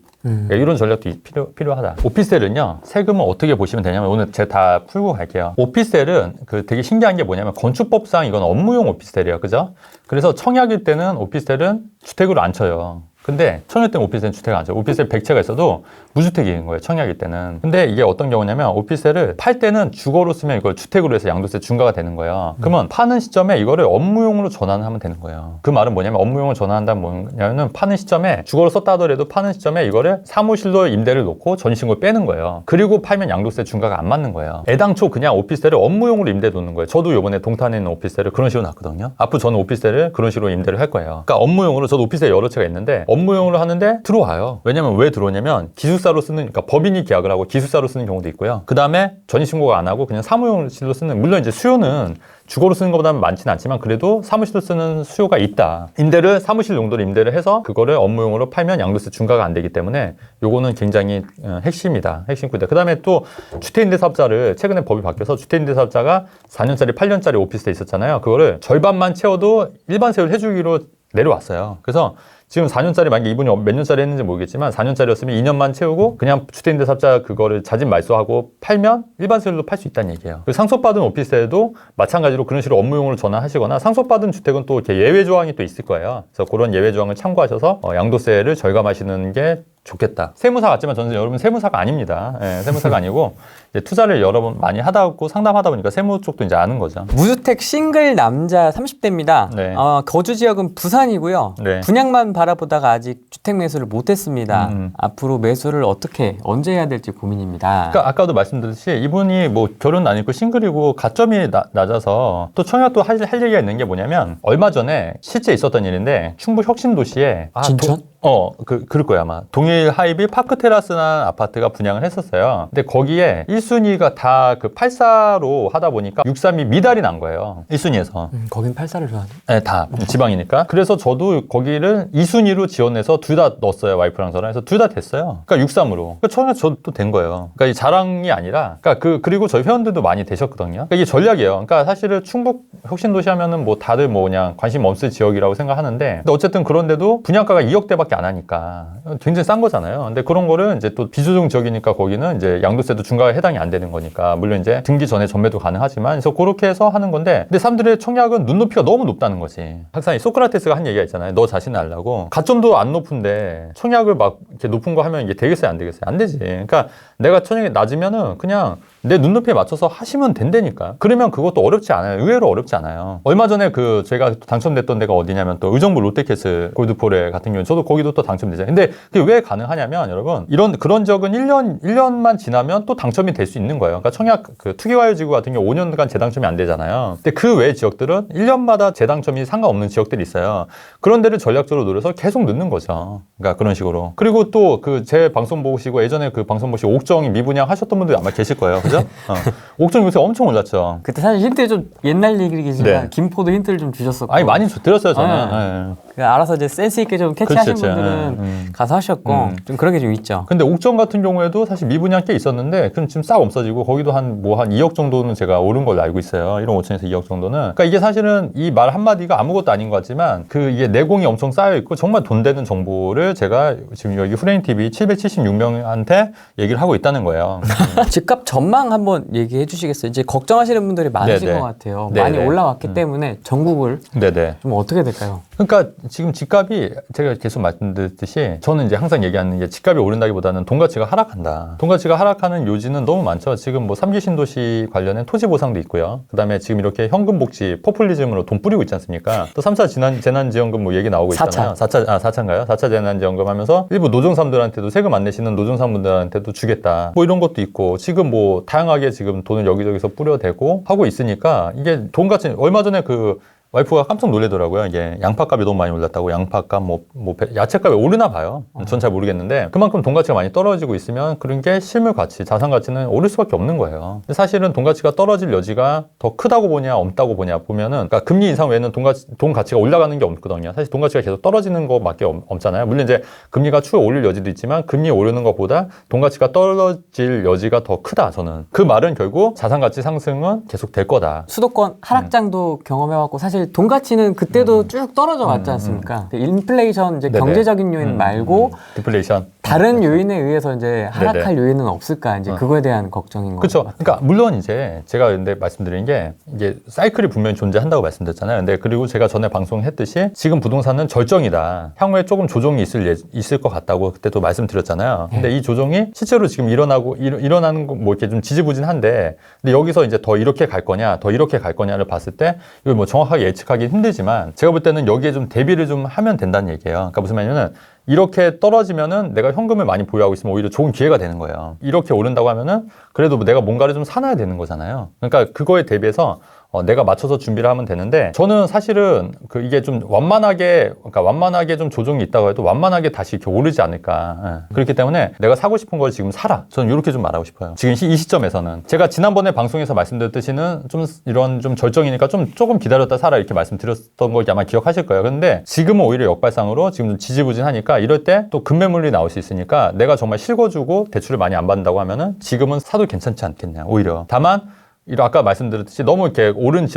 이런 전략도 필요하다. 오피스텔은요, 세금을 어떻게 보시면 되냐면 오늘 제가 다 풀고 갈게요. 오피스텔은 그 되게 신기한 게 뭐냐면 건축법상 이건 업무용 오피스텔이에요. 그죠? 그래서 청약일 때는 오피스텔은 주택으로 안 쳐요. 근데 청약 때는 오피스텔은 주택 안 쳐요. 오피스텔 100채가 있어도 무주택인 거예요. 청약일 때는. 근데 이게 어떤 경우냐면 오피스텔을 팔 때는 주거로 쓰면 이걸 주택으로 해서 양도세 중과가 되는 거예요. 그러면 파는 시점에 이거를 업무용으로 전환을 하면 되는 거예요. 그 말은 뭐냐면 업무용으로 전환한다면 뭐냐면 파는 시점에 주거로 썼다 하더라도 파는 시점에 이거를 사무실로 임대를 놓고 전신을 빼는 거예요. 그리고 팔면 양도세 중과가 안 맞는 거예요. 애당초 그냥 오피스텔을 업무용으로 임대 놓는 거예요. 저도 이번에 동탄에 있는 오피스텔을 그런 식으로 놨거든요. 앞으로 저는 오피스텔을 그런 식으로 임대를 할 거예요. 그러니까 업무용으로 저도 오피스텔 여러 채가 있는데 업무용으로 하는데 들어와요. 왜냐면 왜 들어오냐면 기숙사로 쓰는, 그러니까 법인이 계약을 하고 기숙사로 쓰는 경우도 있고요. 그 다음에 전입신고가 안 하고 그냥 사무용실로 쓰는, 물론 이제 수요는 주거로 쓰는 것보다는 많지는 않지만 그래도 사무실로 쓰는 수요가 있다. 임대를 사무실 용도로 임대를 해서 그거를 업무용으로 팔면 양도세 중과가 안 되기 때문에 요거는 굉장히 핵심이다. 핵심 구조다. 그 다음에 또 주택임대사업자를 최근에 법이 바뀌어서 주택임대사업자가 4년짜리 8년짜리 오피스텔 있었잖아요. 그거를 절반만 채워도 일반 세율 해주기로 내려왔어요. 그래서 지금 4년짜리 만약에 이분이 몇 년짜리 했는지 모르겠지만 4년짜리였으면 2년만 채우고 그냥 주택임대사업자 그거를 자진 말소하고 팔면 일반 세율로 팔 수 있다는 얘기예요. 상속받은 오피스텔도 마찬가지로 그런 식으로 업무용으로 전환하시거나 상속받은 주택은 또 이렇게 예외 조항이 또 있을 거예요. 그래서 그런 예외 조항을 참고하셔서 양도세를 절감하시는 게 좋겠다. 세무사 같지만 저는 여러분 세무사가 아닙니다. 예, 세무사가 아니고 이제 투자를 여러 번 많이 하다 보고 상담하다 보니까 세무 쪽도 이제 아는 거죠. 무주택 싱글 남자 30대입니다. 네. 거주 지역은 부산이고요. 네. 분양만 바라보다가 아직 주택 매수를 못했습니다. 앞으로 매수를 언제 해야 될지 고민입니다. 그러니까 아까도 말씀드렸듯이 이분이 뭐 결혼 안 있고 싱글이고 가점이 낮아서 또 청약 할 얘기가 있는 게 뭐냐면 얼마 전에 실제 있었던 일인데 충북 혁신도시에 진천? 그럴 거야 아마. 동일 하이비 파크테라스라는 아파트가 분양을 했었어요. 근데 거기에 1순위가 다 그 84로 하다 보니까 63이 미달이 난 거예요. 1순위에서. 거긴 84를 좋아하네. 네, 다 지방이니까. 그래서 저도 거기를 2순위로 지원해서 둘 다 넣었어요. 와이프랑 저랑. 해서 둘 다 됐어요. 그러니까 63으로. 그러니까 처음에 저도 된 거예요. 그러니까 이 자랑이 아니라, 그러니까 그리고 저희 회원들도 많이 되셨거든요. 그러니까 이게 전략이에요. 그러니까 사실은 충북 혁신도시 하면은 뭐 다들 뭐 그냥 관심 없을 지역이라고 생각하는데, 근데 어쨌든 그런데도 분양가가 2억대밖에 안 하니까 굉장히 싼 거잖아요. 근데 그런 거를 이제 또 비조정 지역이니까 거기는 이제 양도세도 중과가 해당이 안 되는 거니까, 물론 이제 등기 전에 전매도 가능하지만, 그래서 그렇게 해서 하는 건데, 근데 사람들의 청약은 눈높이가 너무 높다는 거지. 항상 이 소크라테스가 한 얘기가 있잖아요. 너 자신을 알라고. 가점도 안 높은데 청약을 막 이렇게 높은 거 하면 이게 되겠어요, 안 되겠어요? 안 되지. 그러니까 내가 청약이 낮으면은 그냥 내 눈높이에 맞춰서 하시면 된다니까. 그러면 그것도 어렵지 않아요. 의외로 어렵지 않아요. 얼마 전에 제가 당첨됐던 데가 어디냐면 또 의정부 롯데캐슬 골드포레 같은 경우는 저도 거기도 또 당첨되잖아요. 근데 그게 왜 가능하냐면 여러분, 그런 적은 1년만 지나면 또 당첨이 될 수 있는 거예요. 그러니까 청약 투기과열지구 같은 경우 5년간 재당첨이 안 되잖아요. 근데 그 외 지역들은 1년마다 재당첨이 상관없는 지역들이 있어요. 그런 데를 전략적으로 노려서 계속 넣는 거죠. 그러니까 그런 식으로. 그리고 또 제 방송 보시고 예전에 그 방송 보시고 옥정이 미분양 하셨던 분들 아마 계실 거예요. 그죠? 옥점 요새 엄청 올랐죠. 그때 사실 힌트 좀 옛날 얘기지만 네. 김포도 힌트를 좀 주셨었고. 아니 많이 드렸어요 저는. 그 알아서 이제 센스 있게 좀 캐치하신 그렇죠, 분들은 가서 하셨고 좀 그런 게 좀 있죠. 근데 옥점 같은 경우에도 사실 미분양 꽤 있었는데 그럼 지금 싹 없어지고 거기도 한 2억 정도는 제가 오른 걸로 알고 있어요. 1억 5천에서 2억 정도는. 그러니까 이게 사실은 이 말 한마디가 아무것도 아닌 것 같지만 이게 내공이 엄청 쌓여 있고 정말 돈 되는 정보를 제가 지금 여기 후레인 TV 776명한테 얘기를 하고 있다는 거예요. 집값 전망 한번 얘기해 주시겠어요? 이제 걱정하시는 분들이 많으실 네네. 것 같아요. 네네. 많이 올라왔기 때문에 전국을 네네. 좀 어떻게 될까요? 그러니까 지금 집값이 제가 계속 말씀드렸듯이 저는 이제 항상 얘기하는 게 집값이 오른다기보다는 돈 가치가 하락한다. 돈 가치가 하락하는 요지는 너무 많죠. 지금 뭐 3기 신도시 관련된 토지 보상도 있고요. 그다음에 지금 이렇게 현금 복지 포퓰리즘으로 돈 뿌리고 있지 않습니까? 또 3차 재난지원금 뭐 얘기 나오고 있잖아요. 4차인가요? 4차 재난지원금 하면서 일부 노점사분들한테도 세금 안 내시는 노점사분들한테도 주겠다. 뭐 이런 것도 있고 지금 뭐 다양하게 지금 돈을 여기저기서 뿌려대고 하고 있으니까 이게 돈 가치 얼마 전에 와이프가 깜짝 놀라더라고요. 이게 양파값이 너무 많이 올랐다고. 양파값, 야채값이 오르나 봐요. 전 잘 모르겠는데 그만큼 돈 가치가 많이 떨어지고 있으면 그런 게 실물 가치, 자산 가치는 오를 수밖에 없는 거예요. 근데 사실은 돈 가치가 떨어질 여지가 더 크다고 보냐, 없다고 보냐 보면은 그러니까 금리 인상 외에는 돈 가치가 올라가는 게 없거든요. 사실 돈 가치가 계속 떨어지는 것밖에 없잖아요. 물론 이제 금리가 추후 올릴 여지도 있지만 금리 오르는 것보다 돈 가치가 떨어질 여지가 더 크다. 저는 그 말은 결국 자산 가치 상승은 계속 될 거다. 수도권 하락장도 경험해왔고 사실 돈 가치는 그때도 쭉 떨어져 왔지 않습니까? 인플레이션 이제 네네. 경제적인 요인 말고 디플레이션. 다른 요인에 의해서 이제 하락할 요인은 없을까 이제 그거에 대한 걱정인 거죠. 그렇죠. 그러니까 물론 이제 제가 근데 말씀드린 게 이게 사이클이 분명히 존재한다고 말씀드렸잖아요. 근데 그리고 제가 전에 방송했듯이 지금 부동산은 절정이다. 향후에 조금 조정이 있을 것 같다고 그때도 말씀드렸잖아요. 근데 이 조정이 실제로 지금 일어나는 거 뭐 이렇게 좀 지지부진한데 근데 여기서 이제 더 이렇게 갈 거냐, 더 이렇게 갈 거냐를 봤을 때 이거 뭐 정확하게 예측하기 힘들지만 제가 볼 때는 여기에 좀 대비를 좀 하면 된다는 얘기예요. 그러니까 무슨 말이냐면 이렇게 떨어지면은 내가 현금을 많이 보유하고 있으면 오히려 좋은 기회가 되는 거예요. 이렇게 오른다고 하면은 그래도 내가 뭔가를 좀 사놔야 되는 거잖아요. 그러니까 그거에 대비해서 내가 맞춰서 준비를 하면 되는데 저는 사실은 이게 좀 완만하게 좀 조정이 있다고 해도 완만하게 다시 이렇게 오르지 않을까. 그렇기 때문에 내가 사고 싶은 걸 지금 사라. 저는 이렇게 좀 말하고 싶어요. 지금 이 시점에서는 제가 지난번에 방송에서 말씀드렸듯이는 좀 이런 좀 절정이니까 조금 기다렸다 사라 이렇게 말씀드렸던 거 아마 기억하실 거예요. 근데 지금은 오히려 역발상으로 지금 좀 지지부진하니까 이럴 때 또 급매물이 나올 수 있으니까 내가 정말 실거주고 대출을 많이 안 받는다고 하면은 지금은 사도 괜찮지 않겠냐. 오히려 다만 아까 말씀드렸듯이 너무 이렇게 오른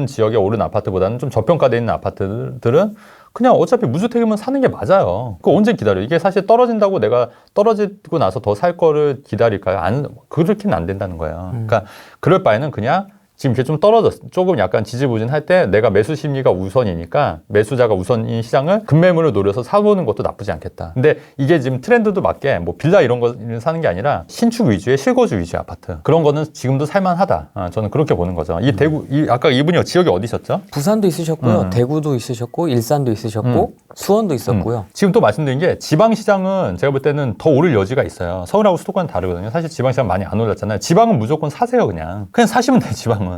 지역에 오른 아파트보다는 좀 저평가되어 있는 아파트들은 그냥 어차피 무주택이면 사는 게 맞아요. 그거 언제 기다려? 이게 사실 떨어진다고 내가 떨어지고 나서 더 살 거를 기다릴까요? 그렇게는 안 된다는 거예요. 그러니까 그럴 바에는 그냥 지금 이렇게 좀 조금 약간 지지부진할 때 내가 매수 심리가 우선이니까 매수자가 우선인 시장을 급매물을 노려서 사보는 것도 나쁘지 않겠다. 근데 이게 지금 트렌드도 맞게 뭐 빌라 이런 거 사는 게 아니라 신축 위주의 실거주 위주의 아파트. 그런 거는 지금도 살만하다. 저는 그렇게 보는 거죠. 아까 이분이 지역이 어디셨죠? 부산도 있으셨고요. 대구도 있으셨고 일산도 있으셨고 수원도 있었고요. 지금 또 말씀드린 게 지방시장은 제가 볼 때는 더 오를 여지가 있어요. 서울하고 수도권은 다르거든요. 사실 지방시장 많이 안 올랐잖아요. 지방은 무조건 사세요. 그냥 사시면 돼요. 지방은.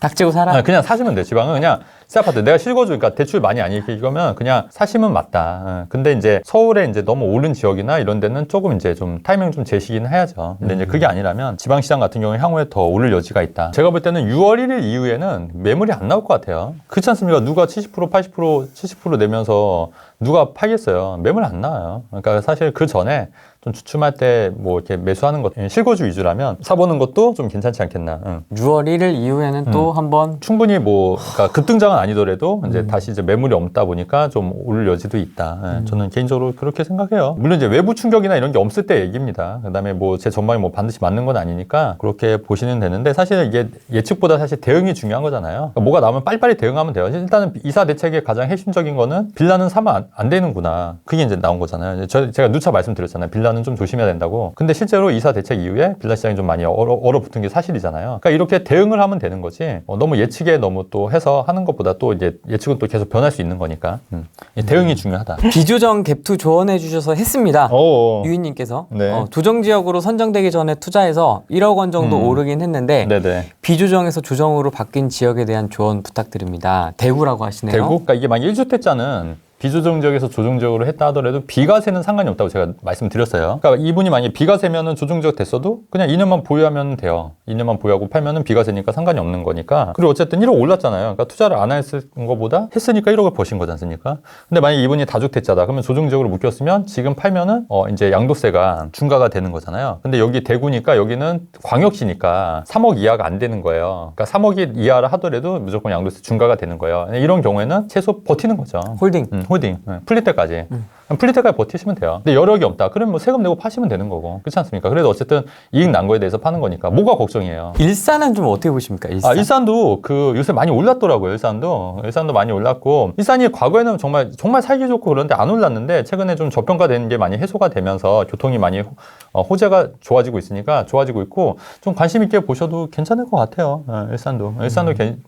닥치고 살아. 그냥 사시면 돼. 지방은 그냥 새 아파트. 내가 실거주, 그러니까 대출 많이 안 이거면 그냥 사시면 맞다. 근데 이제 서울에 이제 너무 오른 지역이나 이런 데는 조금 이제 좀 타이밍 좀 재시기는 해야죠. 근데 이제 그게 아니라면 지방시장 같은 경우에 향후에 더 오를 여지가 있다. 제가 볼 때는 6월 1일 이후에는 매물이 안 나올 것 같아요. 그렇지 않습니까? 누가 70%, 80%, 70% 내면서 누가 팔겠어요? 매물 안 나와요. 그러니까 사실 그 전에 좀 주춤할 때 뭐 이렇게 매수하는 것, 실거주 위주라면 사보는 것도 좀 괜찮지 않겠나. 6월 1일 이후에는 또 한번 충분히 그러니까 급등장은 아니더라도 이제 다시 이제 매물이 없다 보니까 좀 오를 여지도 있다. 저는 개인적으로 그렇게 생각해요. 물론 이제 외부 충격이나 이런 게 없을 때 얘기입니다. 그다음에 제 전망이 반드시 맞는 건 아니니까 그렇게 보시면 되는데 사실 이게 예측보다 사실 대응이 중요한 거잖아요. 그러니까 뭐가 나오면 빨리빨리 대응하면 돼요. 일단은 이사 대책의 가장 핵심적인 거는 빌라는 사면 안 되는구나. 그게 이제 나온 거잖아요. 제가 누차 말씀드렸잖아요. 빌라는 좀 조심해야 된다고. 근데 실제로 이사 대책 이후에 빌라 시장이 좀 많이 얼어붙은 게 사실이잖아요. 그러니까 이렇게 대응을 하면 되는 거지. 너무 예측에 너무 또 해서 하는 것보다 또 이제 예측은 또 계속 변할 수 있는 거니까. 대응이 중요하다. 비조정 갭투 조언해 주셔서 했습니다. 유인님께서 네. 조정 지역으로 선정되기 전에 투자해서 1억 원 정도 오르긴 했는데 네네. 비조정에서 조정으로 바뀐 지역에 대한 조언 부탁드립니다. 대구라고 하시네요. 대구? 그러니까 이게 막 1주택자는 비조정적에서 조정적으로 했다 하더라도 비과세는 상관이 없다고 제가 말씀드렸어요. 그러니까 이분이 만약에 비과세면은 조정적 됐어도 그냥 2년만 보유하면 돼요. 2년만 보유하고 팔면은 비과세니까 상관이 없는 거니까. 그리고 어쨌든 1억 올랐잖아요. 그러니까 투자를 안 했을 거보다 했으니까 1억을 버신 거지 않습니까? 근데 만약에 이분이 다주택자다. 그러면 조정적으로 묶였으면 지금 팔면은 이제 양도세가 중과가 되는 거잖아요. 근데 여기 대구니까 여기는 광역시니까 3억 이하가 안 되는 거예요. 그러니까 3억 이하를 하더라도 무조건 양도세 중과가 되는 거예요. 이런 경우에는 최소 버티는 거죠. 홀딩. 홀딩. 풀릴 때까지. 풀릴 때까지 버티시면 돼요. 근데 여력이 없다. 그러면 뭐 세금 내고 파시면 되는 거고. 그렇지 않습니까? 그래도 어쨌든 이익 난 거에 대해서 파는 거니까. 뭐가 걱정이에요? 일산은 좀 어떻게 보십니까? 일산? 일산도 요새 많이 올랐더라고요. 일산도 많이 올랐고. 일산이 과거에는 정말 살기 좋고 그런데 안 올랐는데 최근에 좀 저평가되는 게 많이 해소가 되면서 교통이 많이 호재가 좋아지고 있으니까 좋아지고 있고 좀 관심 있게 보셔도 괜찮을 것 같아요. 일산도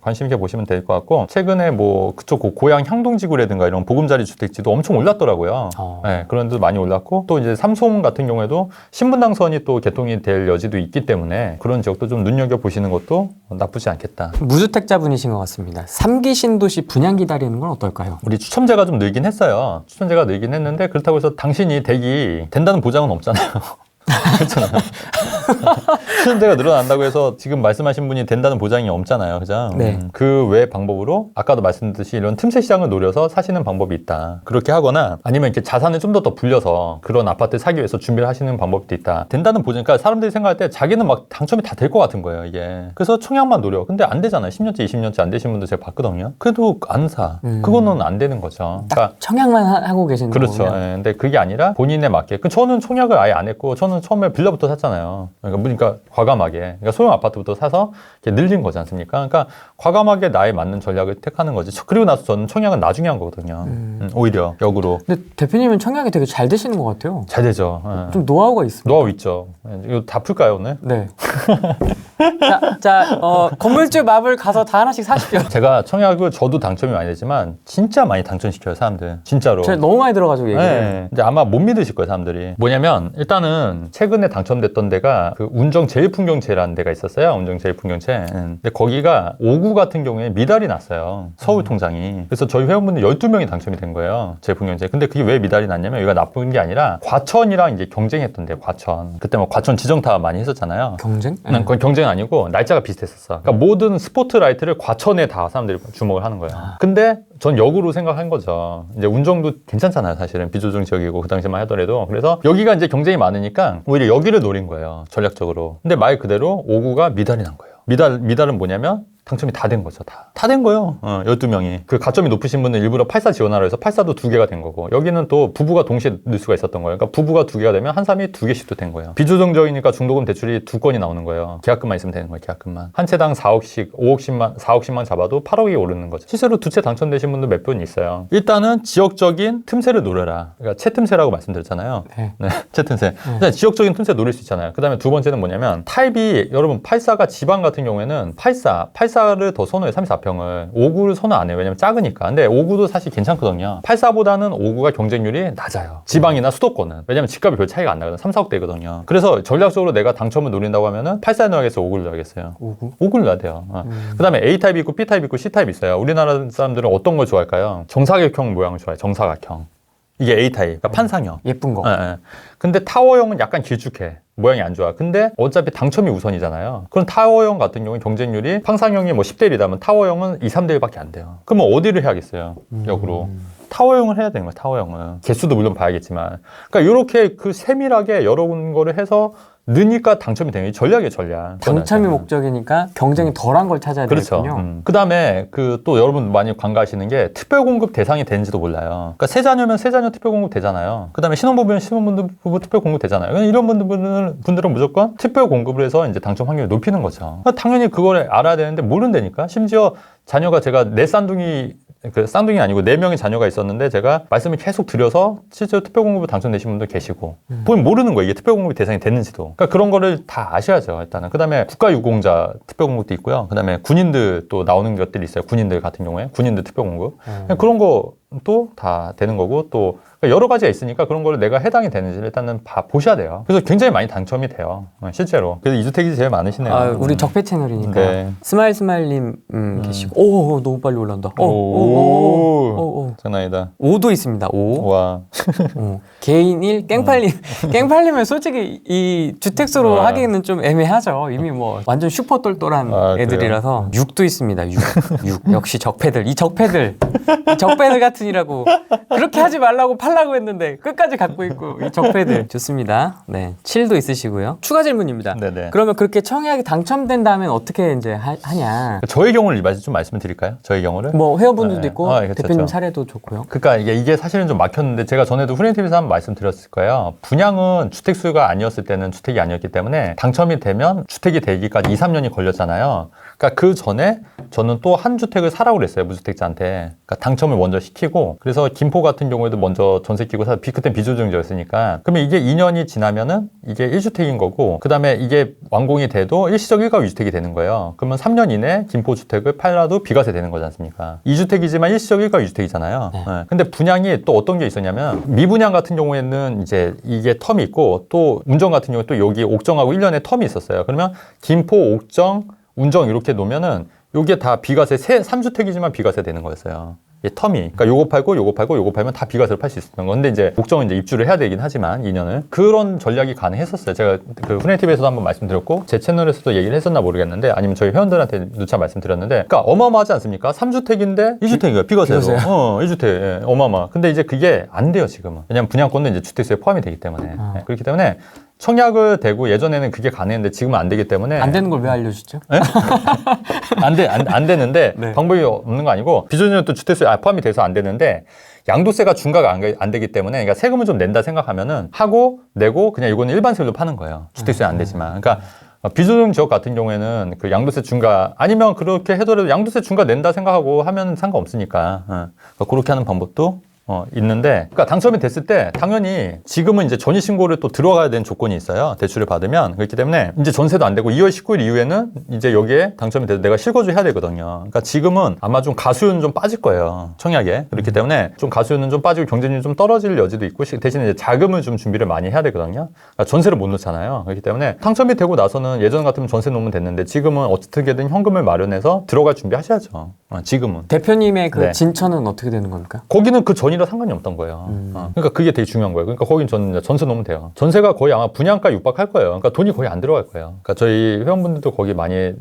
관심 있게 보시면 될 것 같고 최근에 뭐 그쪽 고양 향동지구라든가 이런 보금자리 주택지도 엄청 올랐더라고요. 네, 그런 데도 많이 올랐고 또 이제 삼성 같은 경우에도 신분당선이 또 개통이 될 여지도 있기 때문에 그런 지역도 좀 눈여겨 보시는 것도 나쁘지 않겠다. 무주택자분이신 것 같습니다. 3기 신도시 분양 기다리는 건 어떨까요? 우리 추첨제가 좀 늘긴 했어요. 추첨제가 늘긴 했는데 그렇다고 해서 당신이 된다는 보장은 없잖아요. 그렇잖아요. 추첨제가 늘어난다고 해서 지금 말씀하신 분이 된다는 보장이 없잖아요. 그죠? 네. 그 외 방법으로 아까도 말씀드렸듯이 이런 틈새 시장을 노려서 사시는 방법이 있다. 그렇게 하거나 아니면 이렇게 자산을 좀 더 불려서 그런 아파트를 사기 위해서 준비를 하시는 방법도 있다. 된다는 보장, 그러니까 사람들이 생각할 때 자기는 막 당첨이 다 될 것 같은 거예요. 이게. 그래서 청약만 노려. 근데 안 되잖아요. 10년째, 20년째 안 되신 분들 제가 봤거든요. 그래도 안 사. 그거는 안 되는 거죠. 딱 청약만 하고 계시는 그렇죠. 거군요. 예, 근데 그게 아니라 본인에 맞게. 저는 청약을 아예 안 했고 저는 처음에 빌라부터 샀잖아요. 그러니까 과감하게. 그러니까 소형 아파트부터 사서 이렇게 늘린 거지 않습니까? 그러니까 과감하게 나에 맞는 전략을 택하는 거지. 그리고 나서 저는 청약은 나중에 한 거거든요. 오히려 역으로. 근데 대표님은 청약이 되게 잘 되시는 것 같아요. 잘 되죠. 예. 좀 노하우가 있습니다. 노하우 있죠. 이거 다 풀까요 오늘? 네. 건물주 마블 가서 다 하나씩 사십시오. 제가 청약을 저도 당첨이 많이 되지만 진짜 많이 당첨시켜요 사람들. 진짜로. 제가 너무 많이 들어가지고 얘기를. 네. 근데 아마 못 믿으실 거예요 사람들이. 뭐냐면 일단은 최근에 당첨됐던 데가 그 운정제일풍경채라는 데가 있었어요. 운정제일풍경채. 근데 거기가 5구 같은 경우에 미달이 났어요. 서울 통장이. 그래서 저희 회원분들 12명이 당첨이 된 거예요. 제일풍경채. 근데 그게 왜 미달이 났냐면 여기가 나쁜 게 아니라 과천이랑 이제 경쟁했던 데 과천. 그때 뭐 과천 지정타 많이 했었잖아요. 경쟁? 그건 경쟁 아니고 날짜가 비슷했었어. 그러니까 모든 스포트라이트를 과천에 다 사람들이 주목을 하는 거예요. 근데 전 역으로 생각한 거죠. 이제 운정도 괜찮잖아요, 사실은. 비조정 지역이고 그 당시만 하더라도. 그래서 여기가 이제 경쟁이 많으니까 오히려 여기를 노린 거예요, 전략적으로. 근데 말 그대로 5구가 미달이 난 거예요. 미달은 뭐냐면 당첨이 다 된 거죠, 다. 다 된 거예요. 12명이. 그 가점이 높으신 분은 일부러 84 지원하라 해서 84도 2개가 된 거고, 여기는 또 부부가 동시에 넣을 수가 있었던 거예요. 그러니까 부부가 2개가 되면 한 사람이 2개씩도 된 거예요. 비조정적이니까 중도금 대출이 2건이 나오는 거예요. 계약금만 있으면 되는 거예요, 계약금만. 한 채당 4억씩, 4억씩만 잡아도 8억이 오르는 거죠. 실제로 2채 당첨되신 분도 몇 분 있어요. 일단은 지역적인 틈새를 노려라. 그러니까 채틈새라고 말씀드렸잖아요. 네. 채틈새. 일단 지역적인 틈새 노릴 수 있잖아요. 그 다음에 두 번째는 뭐냐면, 타입이, 여러분, 84가 지방 같은 경우에는 84를 더 선호해요. 34평을. 5구를 선호 안 해요. 왜냐면 작으니까. 근데 5구도 사실 괜찮거든요. 84보다는 5구가 경쟁률이 낮아요. 지방이나 수도권은. 왜냐면 집값이 별 차이가 안 나거든요. 3, 4억 대거든요. 그래서 전략적으로 내가 당첨을 노린다고 하면은 84에 넣어야겠어요? 5구를 넣어야겠어요? 5구를 넣어야 돼요. 그 다음에 A타입이 있고 B타입이 있고 C타입이 있어요. 우리나라 사람들은 어떤 걸 좋아할까요? 정사각형 모양을 좋아해요. 정사각형. 이게 A타입. 그러니까 판상형. 예쁜 거. 예. 근데 타워형은 약간 길쭉해. 모양이 안 좋아. 근데 어차피 당첨이 우선이잖아요. 그럼 타워형 같은 경우는 경쟁률이 판상형이 뭐 10대 1이라면 타워형은 2, 3대 1밖에 안 돼요. 그러면 어디를 해야겠어요? 역으로. 타워형을 해야 되는 거예요. 타워형은. 개수도 물론 봐야겠지만. 그러니까 이렇게 그 세밀하게 여러 거를 해서 느니까 당첨이 되는 게 전략이에요, 전략. 당첨이 목적이니까 경쟁이 덜한 걸 찾아야 그렇죠. 되겠군요. 그 다음에 또 여러분 많이 관가하시는 게 특별공급 대상이 되는지도 몰라요. 그러니까 세 자녀면 세 자녀 특별공급 되잖아요. 그 다음에 신혼부부면 신혼부부 특별공급 되잖아요. 이런 분들은 무조건 특별공급을 해서 이제 당첨 확률을 높이는 거죠. 그러니까 당연히 그걸 알아야 되는데 모른다니까. 심지어 자녀가 제가 쌍둥이 아니고 4명의 자녀가 있었는데 제가 말씀을 계속 드려서 실제로 특별공급을 당첨되신 분도 계시고 보면 모르는 거예요. 이게 특별공급이 대상이 됐는지도. 그러니까 그런 거를 다 아셔야죠. 일단은. 그 다음에 국가유공자 특별공급도 있고요. 그 다음에 군인들 또 나오는 것들이 있어요. 군인들 같은 경우에. 군인들 특별공급. 그런 거 또 다 되는 거고 또 여러 가지가 있으니까 그런 거를 내가 해당이 되는지 일단은 보셔야 돼요. 그래서 굉장히 많이 당첨이 돼요. 실제로. 그래서 2주택이 제일 많으시네요. 아, 우리 적폐 채널이니까. 네. 스마일님 계시고. 오, 너무 빨리 올라온다. 오. 장난 아니다. 5도 있습니다. 5. 와. 개인 1, 깽팔림. 깽팔림은 솔직히 이 주택수로 와. 하기에는 좀 애매하죠. 이미 뭐 완전 슈퍼 똘똘한 아, 애들이라서. 6도 있습니다. 6. 역시 적폐들. 이 적폐들 같으니라고. 그렇게 하지 말라고 팔라고 했는데 끝까지 갖고 있고 이 적폐들. 좋습니다. 네. 7도 있으시고요. 추가 질문입니다. 네네. 그러면 그렇게 청약이 당첨된다면 어떻게 이제 하냐? 저의 경우를 좀 말씀을 드릴까요? 저의 경우를? 뭐 회원분들도 네. 있고 그렇죠, 대표님 그렇죠. 사례도 좋고요. 그러니까 이게 사실은 좀 막혔는데 제가 전에도 후레인TV에서 한번 말씀드렸을 거예요. 분양은 주택수가 아니었을 때는 주택이 아니었기 때문에 당첨이 되면 주택이 되기까지 2, 3년이 걸렸잖아요. 그러니까 그 전에 저는 또 한 주택을 사라고 그랬어요. 무주택자한테. 그러니까 당첨을 먼저 시키고 그래서 김포 같은 경우에도 먼저 전세 끼고 사 그땐 비조정이었으니까 그러면 이게 2년이 지나면은 이게 1주택인 거고 그 다음에 이게 완공이 돼도 일시적 일가구 2주택이 되는 거예요. 그러면 3년 이내 김포 주택을 팔라도 비과세 되는 거지 않습니까? 2주택이지만 일시적 일가구 2주택이잖아요. 네. 네. 근데 분양이 또 어떤 게 있었냐면 미분양 같은 경우에는 이제 이게 텀이 있고 또 운정 같은 경우에 또 여기 옥정하고 1년의 텀이 있었어요. 그러면 김포, 옥정, 운정 이렇게 놓으면은 요게 다 비과세 3주택이지만 비과세 되는 거였어요. 이 텀이. 그러니까 요거 팔고 요거 팔고 요거 팔면 다 비과세를 팔 수 있었던 건데 이제 옥정은 이제 입주를 해야 되긴 하지만 2년을 그런 전략이 가능했었어요. 제가 그 후네티브에서도 한번 말씀드렸고 제 채널에서도 얘기를 했었나 모르겠는데 아니면 저희 회원들한테 누차 말씀드렸는데 그러니까 어마어마하지 않습니까? 3주택인데 2주택이에요. 비과세로. 1주택. 예, 어마어마. 근데 이제 그게 안 돼요, 지금은. 왜냐면 분양권은 이제 주택수에 포함이 되기 때문에. 예, 그렇기 때문에 청약을 되고 예전에는 그게 가능했는데 지금은 안 되기 때문에 안 되는 걸 왜 알려주죠? 네? 안 되는데 네. 방법이 없는 거 아니고 비조정은 또 주택수에 포함이 돼서 안 되는데 양도세가 중과가 안 되기 때문에 그러니까 세금을 좀 낸다 생각하면은 하고 내고 그냥 이거는 일반세율로 파는 거예요. 주택수에 안 되지만. 그러니까 비조정 지역 같은 경우에는 그 양도세 중과 아니면 그렇게 해더라도 양도세 중과 낸다 생각하고 하면 상관없으니까. 그러니까 그렇게 하는 방법도 있는데, 그러니까 당첨이 됐을 때 당연히 지금은 이제 전입신고를 또 들어가야 되는 조건이 있어요. 대출을 받으면. 그렇기 때문에 이제 전세도 안 되고 2월 19일 이후에는 이제 여기에 당첨이 돼서 내가 실거주 해야 되거든요. 그러니까 지금은 아마 좀 가수율은 좀 빠질 거예요. 청약에. 그렇기 때문에 좀 가수율은 좀 빠지고 경쟁률이 좀 떨어질 여지도 있고 대신에 이제 자금을 좀 준비를 많이 해야 되거든요. 그러니까 전세를 못 놓잖아요. 그렇기 때문에 당첨이 되고 나서는 예전 같으면 전세 놓으면 됐는데 지금은 어떻게든 현금을 마련해서 들어갈 준비 하셔야죠. 지금은. 대표님의 그 네. 진천은 어떻게 되는 겁니까? 거기는 그 전이라 상관이 없던 거예요. 그러니까 그게 되게 중요한 거예요. 그러니까 거긴 전세 놓으면 돼요. 전세가 거의 아마 분양가 육박할 거예요. 그러니까 돈이 거의 안 들어갈 거예요. 그러니까 저희 회원분들도 거기 많이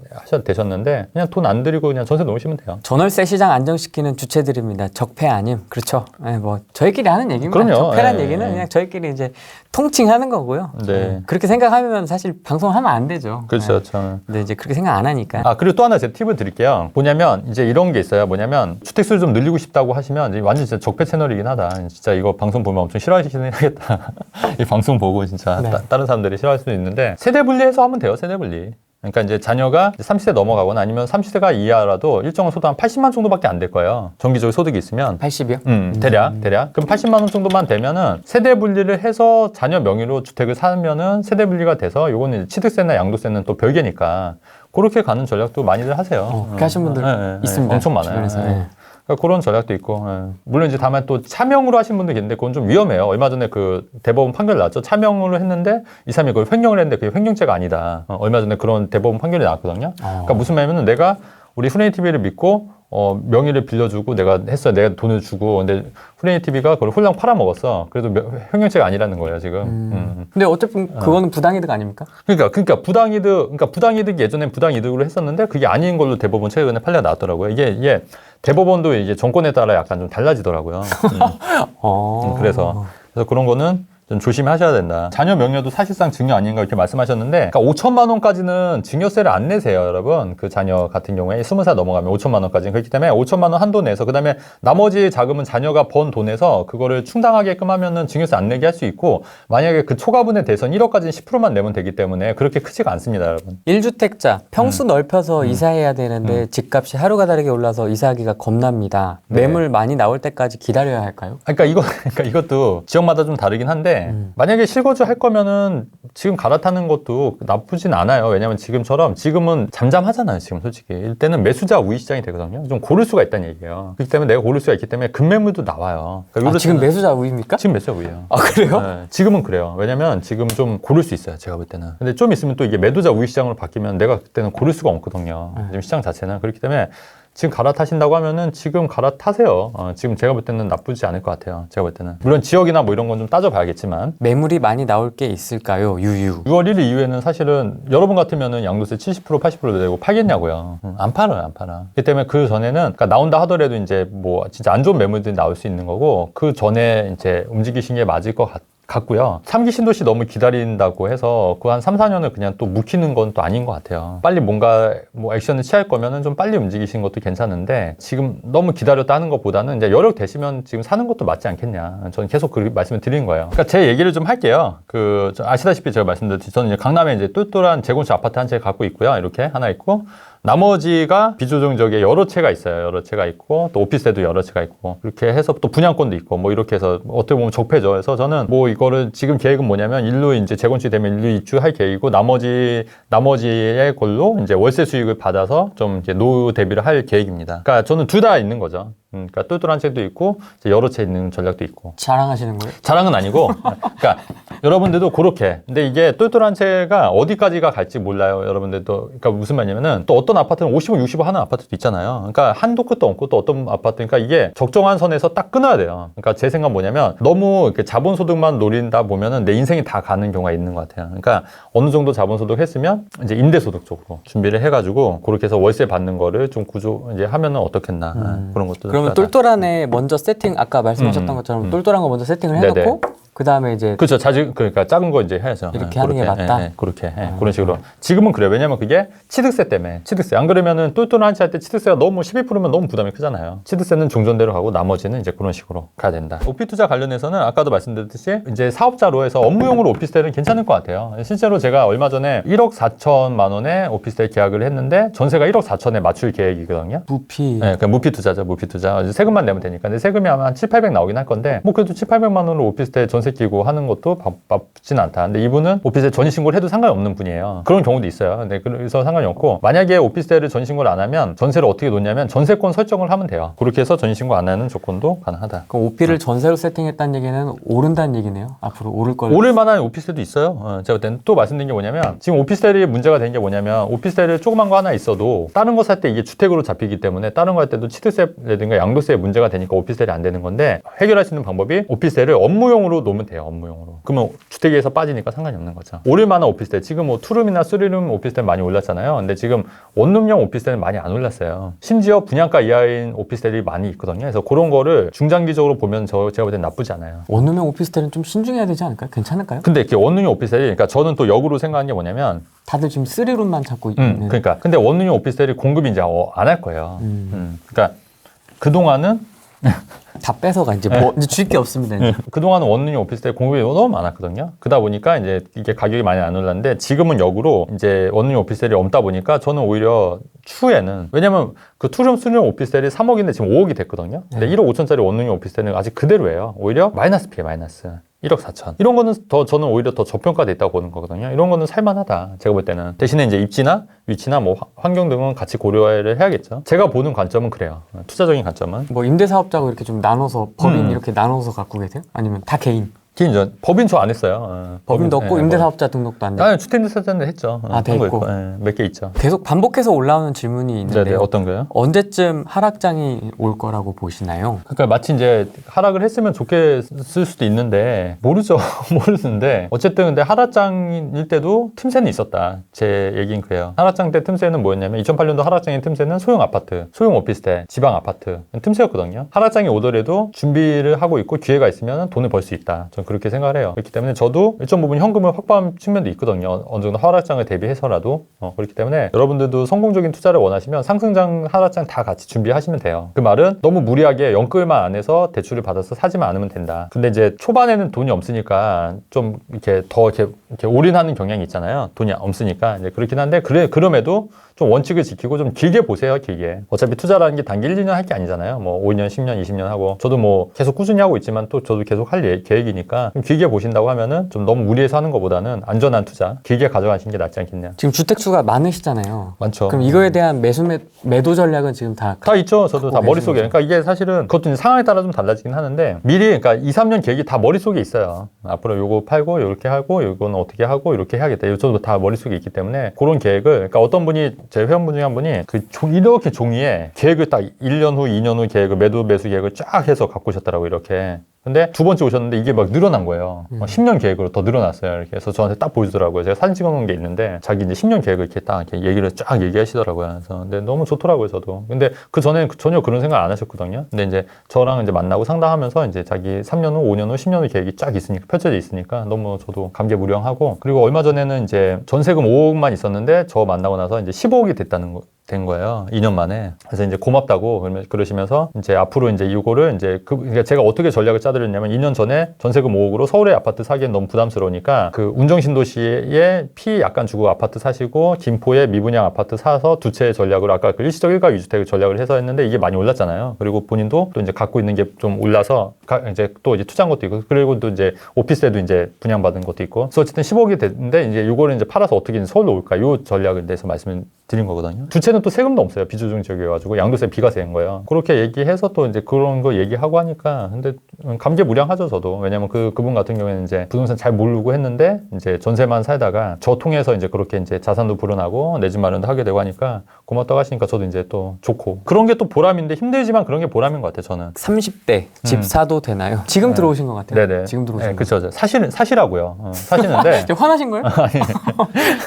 되셨는데 그냥 돈 안 들이고 그냥 전세 놓으시면 돼요. 전월세 시장 안정시키는 주체들입니다. 적폐 아님. 그렇죠. 네, 뭐 저희끼리 하는 얘기입니다. 그럼요. 적폐란 예, 얘기는 예. 그냥 저희끼리 이제 통칭하는 거고요. 네. 그렇게 생각하면 사실 방송하면 안 되죠. 그렇죠. 네. 근데 이제 그렇게 생각 안 하니까. 아, 그리고 또 하나 제가 팁을 드릴게요. 뭐냐면 이제 이런 게 있어요. 뭐냐면 주택수를 좀 늘리고 싶다고 하시면 이제 완전 진짜 적폐 채널이긴 하다. 진짜 이거 방송 보면 엄청 싫어하시긴 하겠다. 이 방송 보고 진짜 네. 다른 사람들이 싫어할 수도 있는데 세대 분리해서 하면 돼요. 세대 분리. 그러니까 이제 자녀가 30대 넘어가거나 아니면 30대가 이하라도 일정한 소득 한 80만 정도밖에 안 될 거예요. 정기적으로 소득이 있으면. 80이요? 대략. 그럼 80만 원 정도만 되면은 세대 분리를 해서 자녀 명의로 주택을 사면은 세대 분리가 돼서 요거는 이제 취득세나 양도세는 또 별개니까 그렇게 가는 전략도 많이들 하세요. 그렇게 하신 분들 있습니다. 엄청 많아요. 주변에서. 네. 그러니까 그런 전략도 있고, 물론 이제 다만 또 차명으로 하신 분들 계신데 그건 좀 위험해요. 얼마 전에 그 대법원 판결 나왔죠. 차명으로 했는데 이 사람이 그걸 횡령을 했는데 그게 횡령죄가 아니다. 얼마 전에 그런 대법원 판결이 나왔거든요. 그러니까 무슨 말이냐면 내가 우리 후레인TV를 믿고 명의를 빌려주고 내가 했어요. 내가 돈을 주고 근데 후레인TV가 그걸 홀랑 팔아먹었어. 그래도 횡령죄가 아니라는 거예요 지금. 근데 어쨌든 그거는 부당이득 아닙니까? 그러니까 부당이득 예전엔 부당이득으로 했었는데 그게 아닌 걸로 대법원 최근에 판례가 나왔더라고요. 이게 대법원도 이제 정권에 따라 약간 좀 달라지더라고요. 그래서 그런 거는 좀 조심하셔야 된다. 자녀 명의도 사실상 증여 아닌가 이렇게 말씀하셨는데 그러니까 5천만 원까지는 증여세를 안 내세요, 여러분. 그 자녀 같은 경우에 20살 넘어가면 5천만 원까지는 그렇기 때문에 5천만 원 한도 내서 그다음에 나머지 자금은 자녀가 번 돈에서 그거를 충당하게끔 하면은 증여세 안 내게 할 수 있고 만약에 그 초과분에 대해서는 1억까지는 10%만 내면 되기 때문에 그렇게 크지가 않습니다, 여러분. 1주택자 평수 넓혀서 이사해야 되는데 집값이 하루가 다르게 올라서 이사하기가 겁납니다. 네. 매물 많이 나올 때까지 기다려야 할까요? 그러니까 이것도 지역마다 좀 다르긴 한데 근데 만약에 실거주 할 거면은 지금 갈아타는 것도 나쁘진 않아요. 왜냐면 지금은 잠잠하잖아요. 지금 솔직히 이때는 매수자 우위 시장이 되거든요. 좀 고를 수가 있다는 얘기예요. 그렇기 때문에 내가 고를 수가 있기 때문에 급매물도 나와요. 그러니까 지금 매수자 우위입니까? 지금 매수자 우위예요. 아 그래요? 네, 지금은 그래요. 왜냐면 지금 좀 고를 수 있어요. 제가 볼 때는. 근데 좀 있으면 또 이게 매도자 우위 시장으로 바뀌면 내가 그때는 고를 수가 없거든요. 지금 시장 자체는. 그렇기 때문에 지금 갈아타신다고 하면은 지금 갈아타세요. 지금 제가 볼 때는 나쁘지 않을 것 같아요. 제가 볼 때는. 물론 지역이나 뭐 이런 건 좀 따져봐야겠지만. 매물이 많이 나올 게 있을까요? 유유. 6월 1일 이후에는 사실은 여러분 같으면은 양도세 70% 80% 내고 팔겠냐고요. 안 팔아요, 안 팔아. 그렇기 때문에 그 전에는 그러니까 나온다 하더라도 이제 뭐 진짜 안 좋은 매물들이 나올 수 있는 거고 그 전에 이제 움직이신 게 맞을 것 같고요. 3기 신도시 너무 기다린다고 해서 그 한 3, 4년을 그냥 또 묵히는 건 또 아닌 것 같아요. 빨리 뭔가 뭐 액션을 취할 거면은 좀 빨리 움직이시는 것도 괜찮은데 지금 너무 기다렸다 하는 것보다는 이제 여력 되시면 지금 사는 것도 맞지 않겠냐. 저는 계속 그 말씀을 드리는 거예요. 그러니까 제 얘기를 좀 할게요. 아시다시피 제가 말씀드렸듯이 저는 이제 강남에 이제 똘똘한 재건축 아파트 한 채 갖고 있고요. 이렇게 하나 있고 나머지가 비조정적에 여러 채가 있어요. 여러 채가 있고 또 오피스텔도 여러 채가 있고 이렇게 해서 또 분양권도 있고 뭐 이렇게 해서 어떻게 보면 적폐죠. 그래서 저는 뭐 이거를 지금 계획은 뭐냐면 일로 이제 재건축이 되면 일로 입주할 계획이고 나머지의 걸로 이제 월세 수익을 받아서 좀 이제 노후 대비를 할 계획입니다. 그러니까 저는 둘 다 있는 거죠. 그러니까 똘똘한 채도 있고 이제 여러 채 있는 전략도 있고. 자랑하시는 거예요? 자랑은 아니고 그러니까 여러분들도 그렇게. 근데 이게 똘똘한 채가 어디까지가 갈지 몰라요. 여러분들도. 그러니까 무슨 말이냐면은 또 어떤 아파트는 50억, 60억 하는 아파트도 있잖아요. 그러니까 한도 끝도 없고 또 어떤 아파트 그러니까 이게 적정한 선에서 딱 끊어야 돼요. 그러니까 제 생각 뭐냐면 너무 이렇게 자본소득만 노린다 보면은 내 인생이 다 가는 경우가 있는 것 같아요. 그러니까 어느 정도 자본소득 했으면 이제 임대소득 쪽으로 준비를 해가지고 그렇게 해서 월세 받는 거를 좀 이제 하면은 어떻겠나 그런 것도. 그러면 똘똘한에 먼저 세팅 아까 말씀하셨던 것처럼 똘똘한 거 먼저 세팅을 해놓고 그 다음에 이제 그렇죠. 그러니까 작은 거 이제 해야죠. 이렇게 하는 게 맞다. 그렇게 그런 식으로. 지금은 그래요. 왜냐면 그게 취득세 때문에 취득세. 안 그러면은 똘똘한 채 할 때 취득세가 너무 12%면 너무 부담이 크잖아요. 취득세는 종전대로 가고 나머지는 이제 그런 식으로 가야 된다. 오피 투자 관련해서는 아까도 말씀드렸듯이 이제 사업자로 해서 업무용으로 오피스텔은 괜찮을 것 같아요. 실제로 제가 얼마 전에 1억 4천만 원에 오피스텔 계약을 했는데 전세가 1억 4천에 맞출 계획이거든요. 무피. 네, 그러니까 무피 투자죠. 무피 투자. 세금만 내면 되니까. 근데 세금이 아마 한 7, 800 나오긴 할 건데 뭐 그래도 7, 800만 원으로 오피스텔 전세 끼고 하는 것도 바쁘진 않다. 근데 이분은 오피스텔 전입신고를 해도 상관이 없는 분이에요. 그런 경우도 있어요. 근데 그래서 상관이 없고 만약에 오피스텔을 전입신고를 안 하면 전세를 어떻게 놓냐면 전세권 설정을 하면 돼요. 그렇게 해서 전입신고 안 하는 조건도 가능하다. 그럼 오피를 전세로 세팅했다는 얘기는 오른다는 얘기네요. 앞으로 오를 걸. 오를 만한 오피스텔도 있어요. 제가 볼 때는 또 말씀드린 게 뭐냐면 지금 오피스텔이 문제가 된 게 뭐냐면 오피스텔을 조그만 거 하나 있어도 다른 거 살 때 이게 주택으로 잡히기 때문에 다른 거 할 때도 취득세라든가 양도세에 문제가 되니까 오피스텔이 안 되는 건데 해결할 수 있는 방법이 오피스텔을 업무용으로 놓으면 돼요. 업무용으로. 그러면 주택에서 빠지니까 상관이 없는 거죠. 오를 만한 오피스텔. 지금 뭐 투룸이나 쓰리룸 오피스텔 많이 올랐잖아요. 근데 지금 원룸형 오피스텔은 많이 안 올랐어요. 심지어 분양가 이하인 오피스텔이 많이 있거든요. 그래서 그런 거를 중장기적으로 보면 제가 볼 때는 나쁘지 않아요. 원룸형 오피스텔은 좀 신중해야 되지 않을까요? 괜찮을까요? 근데 이렇게 원룸형 오피스텔이 그러니까 저는 또 역으로 생각하는 게 뭐냐면 다들 지금 3룸만 찾고 있는. 그러니까 근데 원룸형 오피스텔이 공급이 이제 안 할 거예요. 그러니까 그동안은 다 뺏어가 이제 뭐 이제 줄 게 없습니다. 이제. 그동안은 원룸형 오피스텔 공급이 너무 많았거든요. 그러다 보니까 이제 이게 가격이 많이 안 올랐는데 지금은 역으로 이제 원룸형 오피스텔이 없다 보니까 저는 오히려 추후에는 왜냐면 그 투룸, 쓰룸 오피스텔이 3억인데 지금 5억이 됐거든요. 근데 1억 5천짜리 원룸형 오피스텔은 아직 그대로예요. 오히려 마이너스 피해 마이너스. 1억 4천. 이런 거는 저는 오히려 더 저평가돼 있다고 보는 거거든요. 이런 거는 살만하다. 제가 볼 때는. 대신에 이제 입지나 위치나 뭐 환경 등은 같이 고려를 해야겠죠. 제가 보는 관점은 그래요. 투자적인 관점은. 뭐 임대사업자고 이렇게 좀 나눠서 법인 이렇게 나눠서 갖고 계세요? 아니면 다 개인? 개인전. 법인 저 안 했어요. 법인도 없고 임대사업자 등록도 안 돼요? 아니, 주택임대사업자는 했죠. 돼 있고. 몇 개 있죠. 계속 반복해서 올라오는 질문이 있는데요. 네네, 어떤 거요? 언제쯤 하락장이 올 거라고 보시나요? 그러니까 마치 이제 하락을 했으면 좋겠을 수도 있는데 모르죠. 모르는데 어쨌든 근데 하락장일 때도 틈새는 있었다. 제 얘기는 그래요. 하락장 때 틈새는 뭐였냐면 2008년도 하락장의 틈새는 소형 아파트, 소형 오피스텔, 지방 아파트 틈새였거든요. 하락장이 오더라도 준비를 하고 있고 기회가 있으면 돈을 벌 수 있다. 저는 그렇게 생각을 해요. 그렇기 때문에 저도 일정 부분 현금을 확보한 측면도 있거든요. 어느 정도 하락장을 대비해서라도. 그렇기 때문에 여러분들도 성공적인 투자를 원하시면 상승장, 하락장 다 같이 준비하시면 돼요. 그 말은 너무 무리하게 연끌만 안 해서 대출을 받아서 사지만 않으면 된다. 근데 이제 초반에는 돈이 없으니까 좀 이렇게 더 이렇게 올인하는 경향이 있잖아요. 돈이 없으니까. 이제 그렇긴 한데 그럼에도 좀 원칙을 지키고 좀 길게 보세요, 길게. 어차피 투자라는 게 단기 1, 2년 할 게 아니잖아요. 뭐 5년, 10년, 20년 하고 저도 뭐 계속 꾸준히 하고 있지만 또 저도 계속 할 계획이니까 좀 길게 보신다고 하면은 좀 너무 무리해서 하는 것보다는 안전한 투자 길게 가져가시는 게 낫지 않겠냐. 지금 주택수가 많으시잖아요. 많죠. 그럼 이거에 대한 매도 전략은 지금 다 있죠. 저도 다 갖고 머릿속에. 계신 그러니까 이게 사실은 그것도 이제 상황에 따라 좀 달라지긴 하는데 미리 그러니까 2, 3년 계획이 다 머릿속에 있어요. 앞으로 요거 팔고 이렇게 하고 이거는 어떻게 하고 이렇게 해야겠다. 저도 다 머릿속에 있기 때문에 그런 계획을 그러니까 어떤 분이 제 회원분 중에 한 분이 이렇게 종이에 계획을 딱 1년 후, 2년 후 계획을 매수 계획을 쫙 해서 갖고 오셨더라고요. 이렇게. 근데 두 번째 오셨는데 이게 막 늘어난 거예요. 10년 계획으로 더 늘어났어요. 이렇게 해서 저한테 딱 보여주더라고요. 제가 사진 찍어 놓은 게 있는데 자기 이제 10년 계획을 이렇게 딱 이렇게 얘기를 쫙 얘기하시더라고요. 그래서 근데 너무 좋더라고요, 저도. 근데 그 전에 전혀 그런 생각 안 하셨거든요. 근데 이제 저랑 이제 만나고 상담하면서 이제 자기 3년 후, 5년 후, 10년 후 계획이 쫙 있으니까 펼쳐져 있으니까 너무 저도 감개무량하고 그리고 얼마 전에는 이제 전세금 5억만 있었는데 저 만나고 나서 이제 15억이 된 거예요. 2년 만에. 그래서 이제 고맙다고 그러시면서 이제 앞으로 이제 이거를 이제 그러니까 제가 어떻게 전략을 짜드렸냐면 2년 전에 전세금 5억으로 서울에 아파트 사기엔 너무 부담스러우니까 그 운정신도시에 피 약간 주고 아파트 사시고 김포에 미분양 아파트 사서 두 채 전략으로 아까 그 일시적 일가 위주택 전략을 해서 했는데 이게 많이 올랐잖아요. 그리고 본인도 또 이제 갖고 있는 게 좀 올라서 이제 또 이제 투자한 것도 있고 그리고 또 이제 오피스에도 이제 분양받은 것도 있고 그래서 어쨌든 10억이 됐는데 이제 이거를 이제 팔아서 어떻게 서울로 올까 요 전략에 대해서 말씀을 드린 거거든요. 두 채는 또 세금도 없어요. 비조정 지역이어가지고 양도세 비과세인 거예요. 그렇게 얘기해서 또 이제 그런 거 얘기하고 하니까 근데 감개무량하죠 저도. 왜냐면 그분 같은 경우에는 이제 부동산 잘 모르고 했는데 이제 전세만 살다가 저 통해서 이제 그렇게 이제 자산도 불어나고 내 집 마련도 하게 되고 하니까 고맙다고 하시니까 저도 이제 또 좋고 그런 게 또 보람인데 힘들지만 그런 게 보람인 것 같아요 저는. 30대 집 사도 되나요? 지금 들어오신 것 같아요. 네네. 지금 들어오신 거. 그렇죠. 사시라고요. 사시는데 지금 화나신 거예요?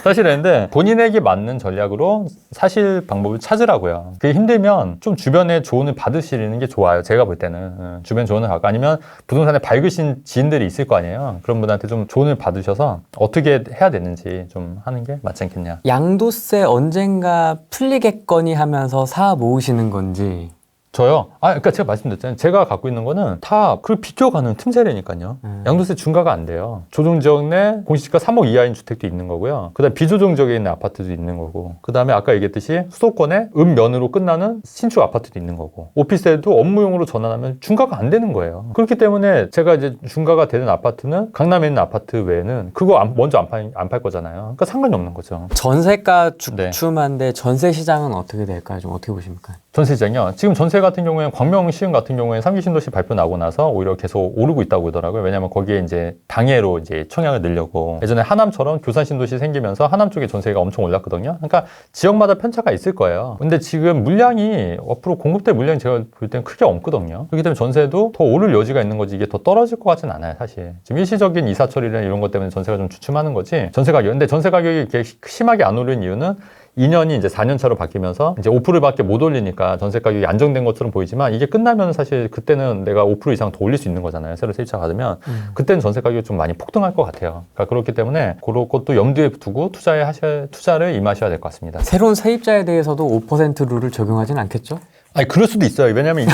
사실인데 본인에게 맞는 전략으로 사실 방법을 찾으라고요. 그게 힘들면 좀 주변에 조언을 받으시는 게 좋아요. 제가 볼 때는 주변 조언을 받고 아니면 부동산에 밝으신 지인들이 있을 거 아니에요. 그런 분한테 좀 조언을 받으셔서 어떻게 해야 되는지 좀 하는 게 맞지 않겠냐. 양도세 언젠가 풀리겠거니 하면서 사 모으시는 건지. 저요? 그러니까 제가 말씀드렸잖아요. 제가 갖고 있는 거는 다 그걸 비껴가는 틈새라니까요. 양도세 중과가 안 돼요. 조정지역 내 공시지가 3억 이하인 주택도 있는 거고요. 그 다음에 비조정지역에 있는 아파트도 있는 거고. 그 다음에 아까 얘기했듯이 수도권에 읍면으로 끝나는 신축 아파트도 있는 거고. 오피스에도 업무용으로 전환하면 중과가 안 되는 거예요. 그렇기 때문에 제가 이제 중과가 되는 아파트는 강남에 있는 아파트 외에는 그거 먼저 안 팔 거잖아요. 그러니까 상관이 없는 거죠. 전세가 주춤한데 전세 시장은 어떻게 될까요? 좀 어떻게 보십니까? 전세시장이요. 지금 전세 같은 경우에는 광명시흥 같은 경우에 3기 신도시 발표 나고 나서 오히려 계속 오르고 있다고 그러더라고요. 왜냐하면 거기에 이제 당해로 이제 청약을 늘려고 예전에 하남처럼 교산 신도시 생기면서 하남 쪽에 전세가 엄청 올랐거든요. 그러니까 지역마다 편차가 있을 거예요. 근데 지금 물량이 앞으로 공급될 물량이 제가 볼 때는 크게 없거든요. 그렇기 때문에 전세도 더 오를 여지가 있는 거지 이게 더 떨어질 것 같지는 않아요, 사실. 지금 일시적인 이사 처리나 이런 것 때문에 전세가 좀 주춤하는 거지. 전세 가격. 근데 전세 가격이 이렇게 심하게 안 오르는 이유는 2년이 이제 4년 차로 바뀌면서 이제 5%밖에 못 올리니까 전세 가격이 안정된 것처럼 보이지만 이게 끝나면 사실 그때는 내가 5% 이상 더 올릴 수 있는 거잖아요. 새로 세입자 받으면 그때는 전세 가격이 좀 많이 폭등할 것 같아요. 그러니까 그렇기 때문에 그런 것도 염두에 두고 투자를 임하셔야 될 것 같습니다. 새로운 세입자에 대해서도 5% 룰을 적용하진 않겠죠? 아니 그럴 수도 있어요. 왜냐면 이게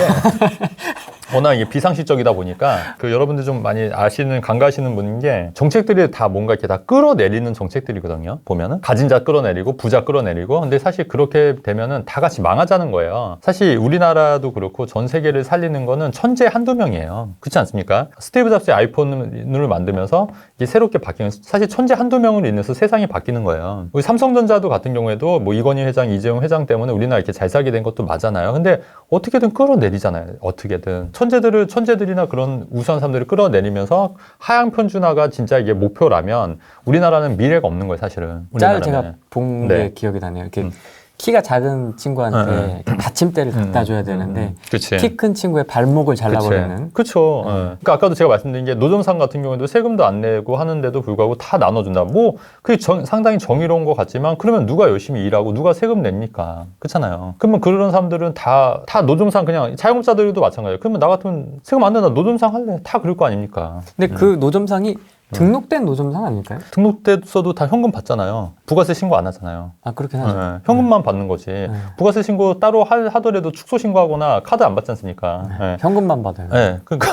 워낙 이게 비상식적이다 보니까 여러분들 좀 많이 간과하시는 분인 게 정책들이 다 뭔가 이렇게 다 끌어내리는 정책들이거든요. 보면은 가진 자 끌어내리고 부자 끌어내리고 근데 사실 그렇게 되면은 다 같이 망하자는 거예요. 사실 우리나라도 그렇고 전 세계를 살리는 거는 천재 한두 명이에요. 그렇지 않습니까? 스티브 잡스의 아이폰을 만들면서 이게 새롭게 바뀌는 사실 천재 한두 명으로 인해서 세상이 바뀌는 거예요. 우리 삼성전자도 같은 경우에도 뭐 이건희 회장, 이재용 회장 때문에 우리나라 이렇게 잘 살게 된 것도 맞잖아요. 근데 어떻게든 끌어내리잖아요. 어떻게든. 천재들이나 그런 우수한 사람들을 끌어내리면서 하향 편준화가 진짜 이게 목표라면 우리나라는 미래가 없는 거예요, 사실은. 짤 제가 본 게 네. 기억이 나네요. 이렇게 키가 작은 친구한테 받침대를 갖다 줘야 되는데 키 큰 친구의 발목을 잘라버리는. 그렇죠. 그러니까 아까도 제가 말씀드린 게 노점상 같은 경우에도 세금도 안 내고 하는데도 불구하고 다 나눠준다. 뭐 그게 상당히 정의로운 것 같지만 그러면 누가 열심히 일하고 누가 세금 냅니까? 그렇잖아요. 그러면 그런 사람들은 다 노점상 그냥 자영업자들도 마찬가지예요. 그러면 나 같으면 세금 안 내나 노점상 할래. 다 그럴 거 아닙니까? 근데 그 노점상이 등록된 노점상 아닐까요? 등록됐어도 다 현금 받잖아요. 부가세 신고 안 하잖아요. 아 그렇긴 하죠. 네, 현금만 받는 거지. 부가세 신고 따로 하더라도 축소 신고하거나 카드 안 받지 않습니까? 네. 현금만 받아요. 네, 그러니까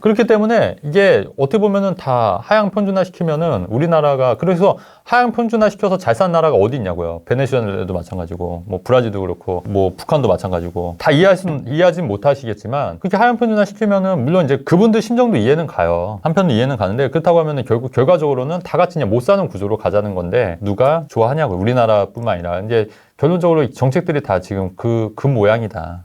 그렇기 때문에 이게 어떻게 보면은 다 하향 편준화 시키면은 우리나라가 그래서 하향 편준화 시켜서 잘 사는 나라가 어디 있냐고요. 베네수엘라도 마찬가지고, 뭐 브라질도 그렇고, 뭐 북한도 마찬가지고 다 이해하진 못하시겠지만 그렇게 하향 편준화 시키면은 물론 이제 그분들 심정도 이해는 가요. 한편은 이해는 가는데 그렇다고 하면은 결국 결과적으로는 다 같이 그냥 못 사는 구조로 가자는 건데 누가 좋아하냐고 우리나라뿐만 아니라 이제 결론적으로 정책들이 다 지금 그 모양이다.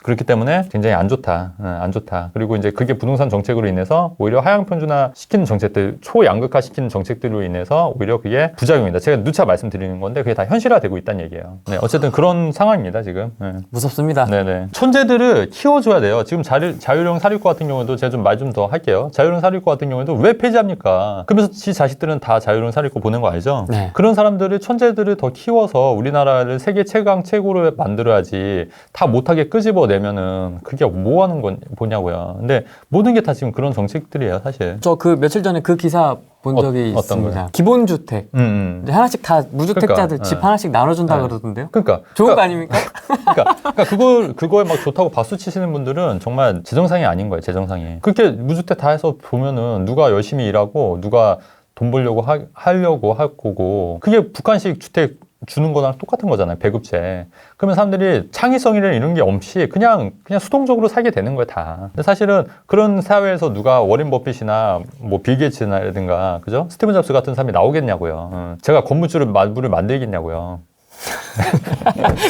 그렇기 때문에 굉장히 안 좋다. 안 좋다. 그리고 이제 그게 부동산 정책으로 인해서 오히려 하향 편준화 시키는 정책들, 초양극화 시키는 정책들로 인해서 오히려 그게 부작용이다. 제가 누차 말씀드리는 건데 그게 다 현실화되고 있다는 얘기예요. 네, 어쨌든 그런 상황입니다, 지금. 네. 무섭습니다. 네네. 천재들을 키워줘야 돼요. 지금 자율형 사립고 같은 경우도 제가 좀 말 좀 더 할게요. 자율형 사립고 같은 경우에도 왜 폐지합니까? 그러면서 지 자식들은 다 자율형 사립고 보낸 거 아니죠? 네. 그런 사람들을 천재들을 더 키워서 우리나라를 세계 최강 최고로 만들어야지 다 못하게 끄집어내면은 그게 뭐 하는 보냐고요. 근데 모든 게 다 지금 그런 정책들이에요, 사실. 저 그 며칠 전에 그 기사 본 적이 어떤 있습니다. 거요? 기본주택. 이제 하나씩 다 무주택자들 그러니까, 집 네. 하나씩 나눠준다 네. 그러던데요. 그러니까 좋은 거 아닙니까? 그러니까 그거에 막 좋다고 박수 치시는 분들은 정말 재정상이 아닌 거예요, 재정상이. 그렇게 무주택 다 해서 보면은 누가 열심히 일하고 누가 돈 벌려고 하려고 할 거고 그게 북한식 주택 주는 거랑 똑같은 거잖아요, 배급제. 그러면 사람들이 창의성이나 이런 게 없이 그냥 수동적으로 살게 되는 거예요, 다. 근데 사실은 그런 사회에서 누가 워렌 버핏이나 뭐 빌 게이츠라든가, 그죠? 스티븐 잡스 같은 사람이 나오겠냐고요. 제가 건물주를 만들겠냐고요.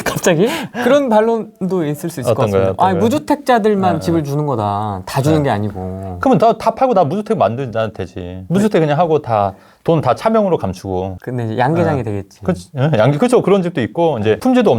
갑자기? 그런 반론도 있을 수 있을 것 같습니다. 아니, 무주택자들만 집을 주는 거다. 다 주는 게 아니고. 그러면 다 팔고 나 무주택 만들자 되지. 무주택 그냥 하고 돈 다 차명으로 감추고. 근데 이제 양계장이 되겠지. 그렇죠. 그런 집도 있고, 이제 품질도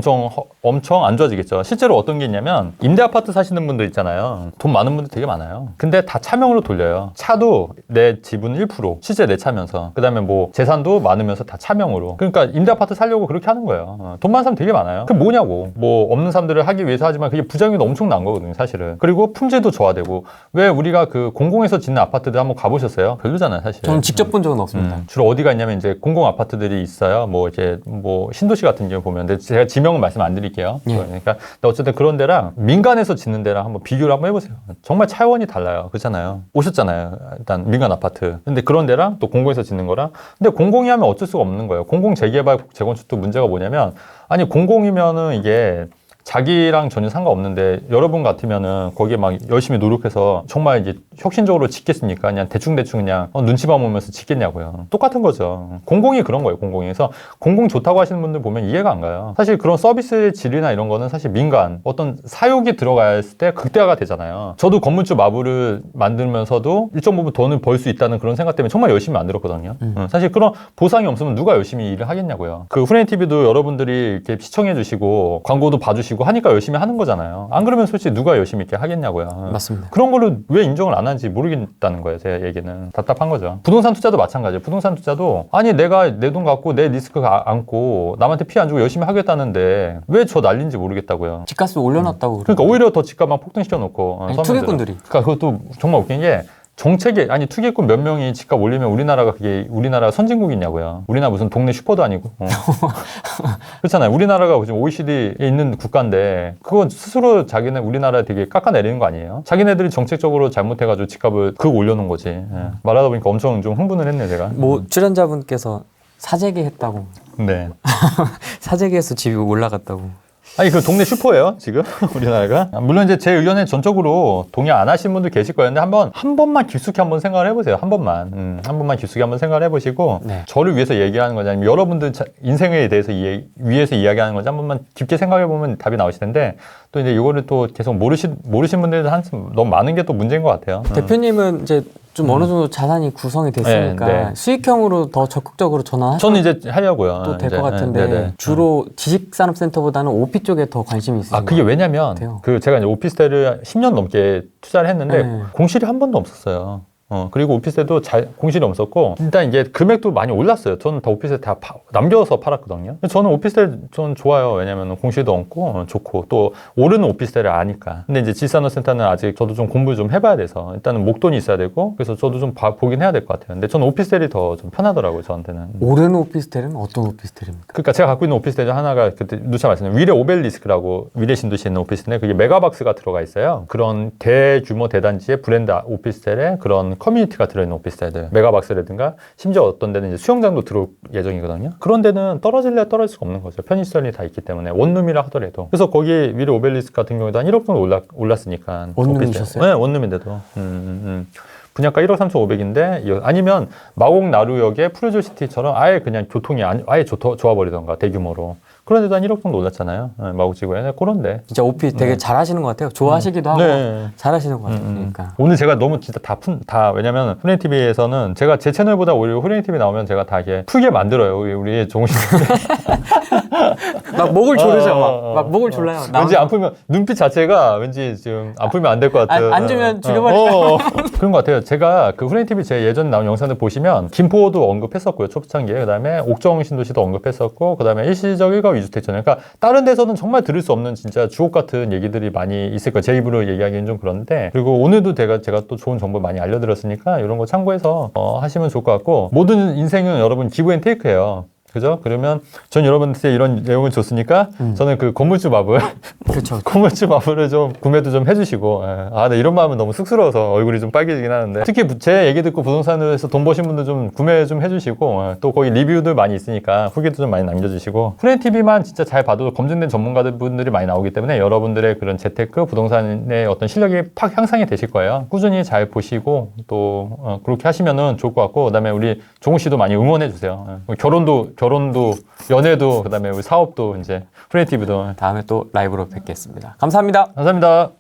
엄청 안 좋아지겠죠. 실제로 어떤 게 있냐면, 임대 아파트 사시는 분들 있잖아요. 돈 많은 분들 되게 많아요. 근데 다 차명으로 돌려요. 차도 내 지분 1%, 실제 내 차면서. 그 다음에 뭐, 재산도 많으면서 다 차명으로. 그러니까 임대 아파트 살려고 그렇게 하는 거예요. 돈 많은 사람 되게 많아요. 그게 뭐냐고. 뭐, 없는 사람들을 하기 위해서 하지만 그게 부작용이 엄청난 거거든요, 사실은. 그리고 품질도 좋아되고, 왜 우리가 그 공공에서 짓는 아파트들 한번 가보셨어요? 별로잖아요, 사실. 저는 직접 본 적은 없습니다. 주로 어디가 있냐면 이제 공공 아파트들이 있어요. 뭐 이제 뭐 신도시 같은 경우 보면, 근데 제가 지명은 말씀 안 드릴게요. 예. 그러니까 근데 어쨌든 그런 데랑 민간에서 짓는 데랑 한번 비교를 한번 해보세요. 정말 차원이 달라요. 그렇잖아요. 오셨잖아요. 일단 민간 아파트. 근데 그런 데랑 또 공공에서 짓는 거랑. 근데 공공이 하면 어쩔 수가 없는 거예요. 공공 재개발 재건축도 문제가 뭐냐면, 아니 공공이면은 이게 자기랑 전혀 상관없는데 여러분 같으면은 거기에 막 열심히 노력해서 정말 이제 혁신적으로 짓겠습니까? 그냥 대충 그냥 눈치 봐보면서 짓겠냐고요. 똑같은 거죠. 공공이 그런 거예요, 공공에서. 공공 좋다고 하시는 분들 보면 이해가 안 가요. 사실 그런 서비스의 질이나 이런 거는 사실 민간, 어떤 사욕이 들어갔을 때 극대화가 되잖아요. 저도 건물주 마블을 만들면서도 일정 부분 돈을 벌 수 있다는 그런 생각 때문에 정말 열심히 만들었거든요. 사실 그런 보상이 없으면 누가 열심히 일을 하겠냐고요. 그 후레인TV도 여러분들이 이렇게 시청해 주시고 광고도 봐주시고 하니까 열심히 하는 거잖아요. 안 그러면 솔직히 누가 열심히 이렇게 하겠냐고요. 맞습니다. 그런 거를 왜 인정을 안 하는지 모르겠다는 거예요. 제 얘기는. 답답한 거죠. 부동산 투자도 마찬가지예요. 부동산 투자도 아니 내가 내 돈 갖고 내 리스크 안고 남한테 피해 안 주고 열심히 하겠다는데 왜 저 난리인지 모르겠다고요. 집값을 올려놨다고. 그러니까 오히려 더 집값만 폭등시켜 놓고 투기꾼들이. 그러니까 그것도 정말 웃긴 게 정책에, 아니 투기꾼 몇 명이 집값 올리면 우리나라 선진국이냐고요. 우리나라 무슨 동네 슈퍼도 아니고. 그렇잖아요. 우리나라가 지금 OECD에 있는 국가인데 그거 스스로 자기네 우리나라 되게 깎아내리는 거 아니에요? 자기네들이 정책적으로 잘못해가지고 집값을 올려놓은 거지. 예. 말하다 보니까 엄청 좀 흥분을 했네, 제가. 뭐 출연자분께서 사재기 했다고. 네. 사재기에서 집이 올라갔다고. 아니 그 동네 슈퍼예요 지금 우리나라가. 물론 이제 제 의견에 전적으로 동의 안 하시는 분들 계실 거예요. 근데 한 번만 깊숙이 한번 생각을 해보세요. 한 번만 깊숙이 한번 생각을 해보시고 네. 저를 저를 위해서 얘기하는 거지 아니면 여러분들 인생에 대해서 위해서 이야기하는 건지 한 번만 깊게 생각해 보면 답이 나오실 텐데, 또 이제 이거를 또 계속 모르신 분들도 너무 많은 게 또 문제인 것 같아요. 대표님은 이제 좀 어느 정도 자산이 구성이 됐으니까 네. 수익형으로 더 적극적으로 전환하셔도 저는 이제 하려고요. 또 될 것 같은데 주로 지식산업센터보다는 OP 쪽에 더 관심이 있으신 그게 것 왜냐면 같아요. 제가 이제 오피스텔을 10년 넘게 투자를 했는데 공실이 한 번도 없었어요. 그리고 오피스텔도 공실이 없었고 일단 이게 금액도 많이 올랐어요. 저는 다 오피스텔 다 남겨서 팔았거든요. 저는 오피스텔 저는 좋아요. 왜냐면 공실도 없고 좋고 또 오르는 오피스텔을 아니까. 근데 이제 지산업센터는 아직 저도 좀 공부 좀 해봐야 돼서 일단은 목돈이 있어야 되고 그래서 저도 좀 보긴 해야 될 것 같아요. 근데 저는 오피스텔이 더 좀 편하더라고요. 저한테는. 오르는 오피스텔은 어떤 오피스텔입니까? 그러니까 제가 갖고 있는 오피스텔 중 하나가 그때 누차 말씀드린 위례 오벨리스크라고 위례 신도시에 있는 오피스텔인데 그게 메가박스가 들어가 있어요. 그런 대규모 대단지의 브랜드 오피스텔에 그런 커뮤니티가 들어있는 오피스텔들 메가박스라든가 심지어 어떤 데는 이제 수영장도 들어올 예정이거든요. 그런 데는 떨어질래 떨어질 수가 없는 거죠. 편의시설이 다 있기 때문에 원룸이라 하더라도. 그래서 거기 위례 오벨리스크 같은 경우도 한 1억 정도 올랐으니까 원룸이셨어요? 네, 원룸인데도 분양가 1억 3,500인데 아니면 마곡 나루역의 푸르조시티처럼 아예 그냥 교통이 아예 좋아버리던가 대규모로 그런 데도 한 1억 정도 올랐잖아요. 네, 마곡지구에 그런데 진짜 오피 되게 잘하시는 것 같아요. 좋아하시기도 하고 네. 잘하시는 것 같아요. 그러니까. 오늘 제가 너무 진짜 다 왜냐면 후레인TV에서는 제가 제 채널보다 오히려 후레인TV 나오면 제가 다 이게 풀게 만들어요. 우리 종훈 씨. 막 목을 조르죠. 막 목을 졸라요. 왠지 안 풀면 눈빛 자체가 왠지 지금 안 풀면 안 될 것 같아요. 안 주면 죽여버릴까. 그런 것 같아요. 제가 그 후레인TV 제 예전에 나온 영상들 보시면 김포도 언급했었고요. 초창기에. 그다음에 옥정 신도시도 언급했었고 그다음에 일시적 일가 위주택잖아요. 그러니까 다른 데서는 정말 들을 수 없는 진짜 주옥 같은 얘기들이 많이 있을 거예요. 제 입으로 얘기하기는 좀 그런데 그리고 오늘도 제가 또 좋은 정보 많이 알려드렸으니까 이런 거 참고해서 하시면 좋을 것 같고 모든 인생은 여러분 기브 앤 테이크예요. 그죠? 그러면 전 여러분한테 이런 내용을 줬으니까 저는 그 건물주 마블 그렇죠. 건물주 마블을 좀 구매도 좀 해주시고 네, 이런 마음은 너무 쑥스러워서 얼굴이 좀 빨개지긴 하는데 특히 제 얘기 듣고 부동산에서 돈 버신 분들 좀 구매 좀 해주시고 또 거기 리뷰들 많이 있으니까 후기도 좀 많이 남겨주시고 후레인TV만 진짜 잘 봐도 검증된 전문가들 분들이 많이 나오기 때문에 여러분들의 그런 재테크 부동산의 어떤 실력이 팍 향상이 되실 거예요. 꾸준히 잘 보시고 또 그렇게 하시면은 좋을 것 같고 그다음에 우리 종우 씨도 많이 응원해 주세요. 결혼도 연애도 그다음에 우리 사업도 이제 후레인TV도 다음에 또 라이브로 뵙겠습니다. 감사합니다. 감사합니다.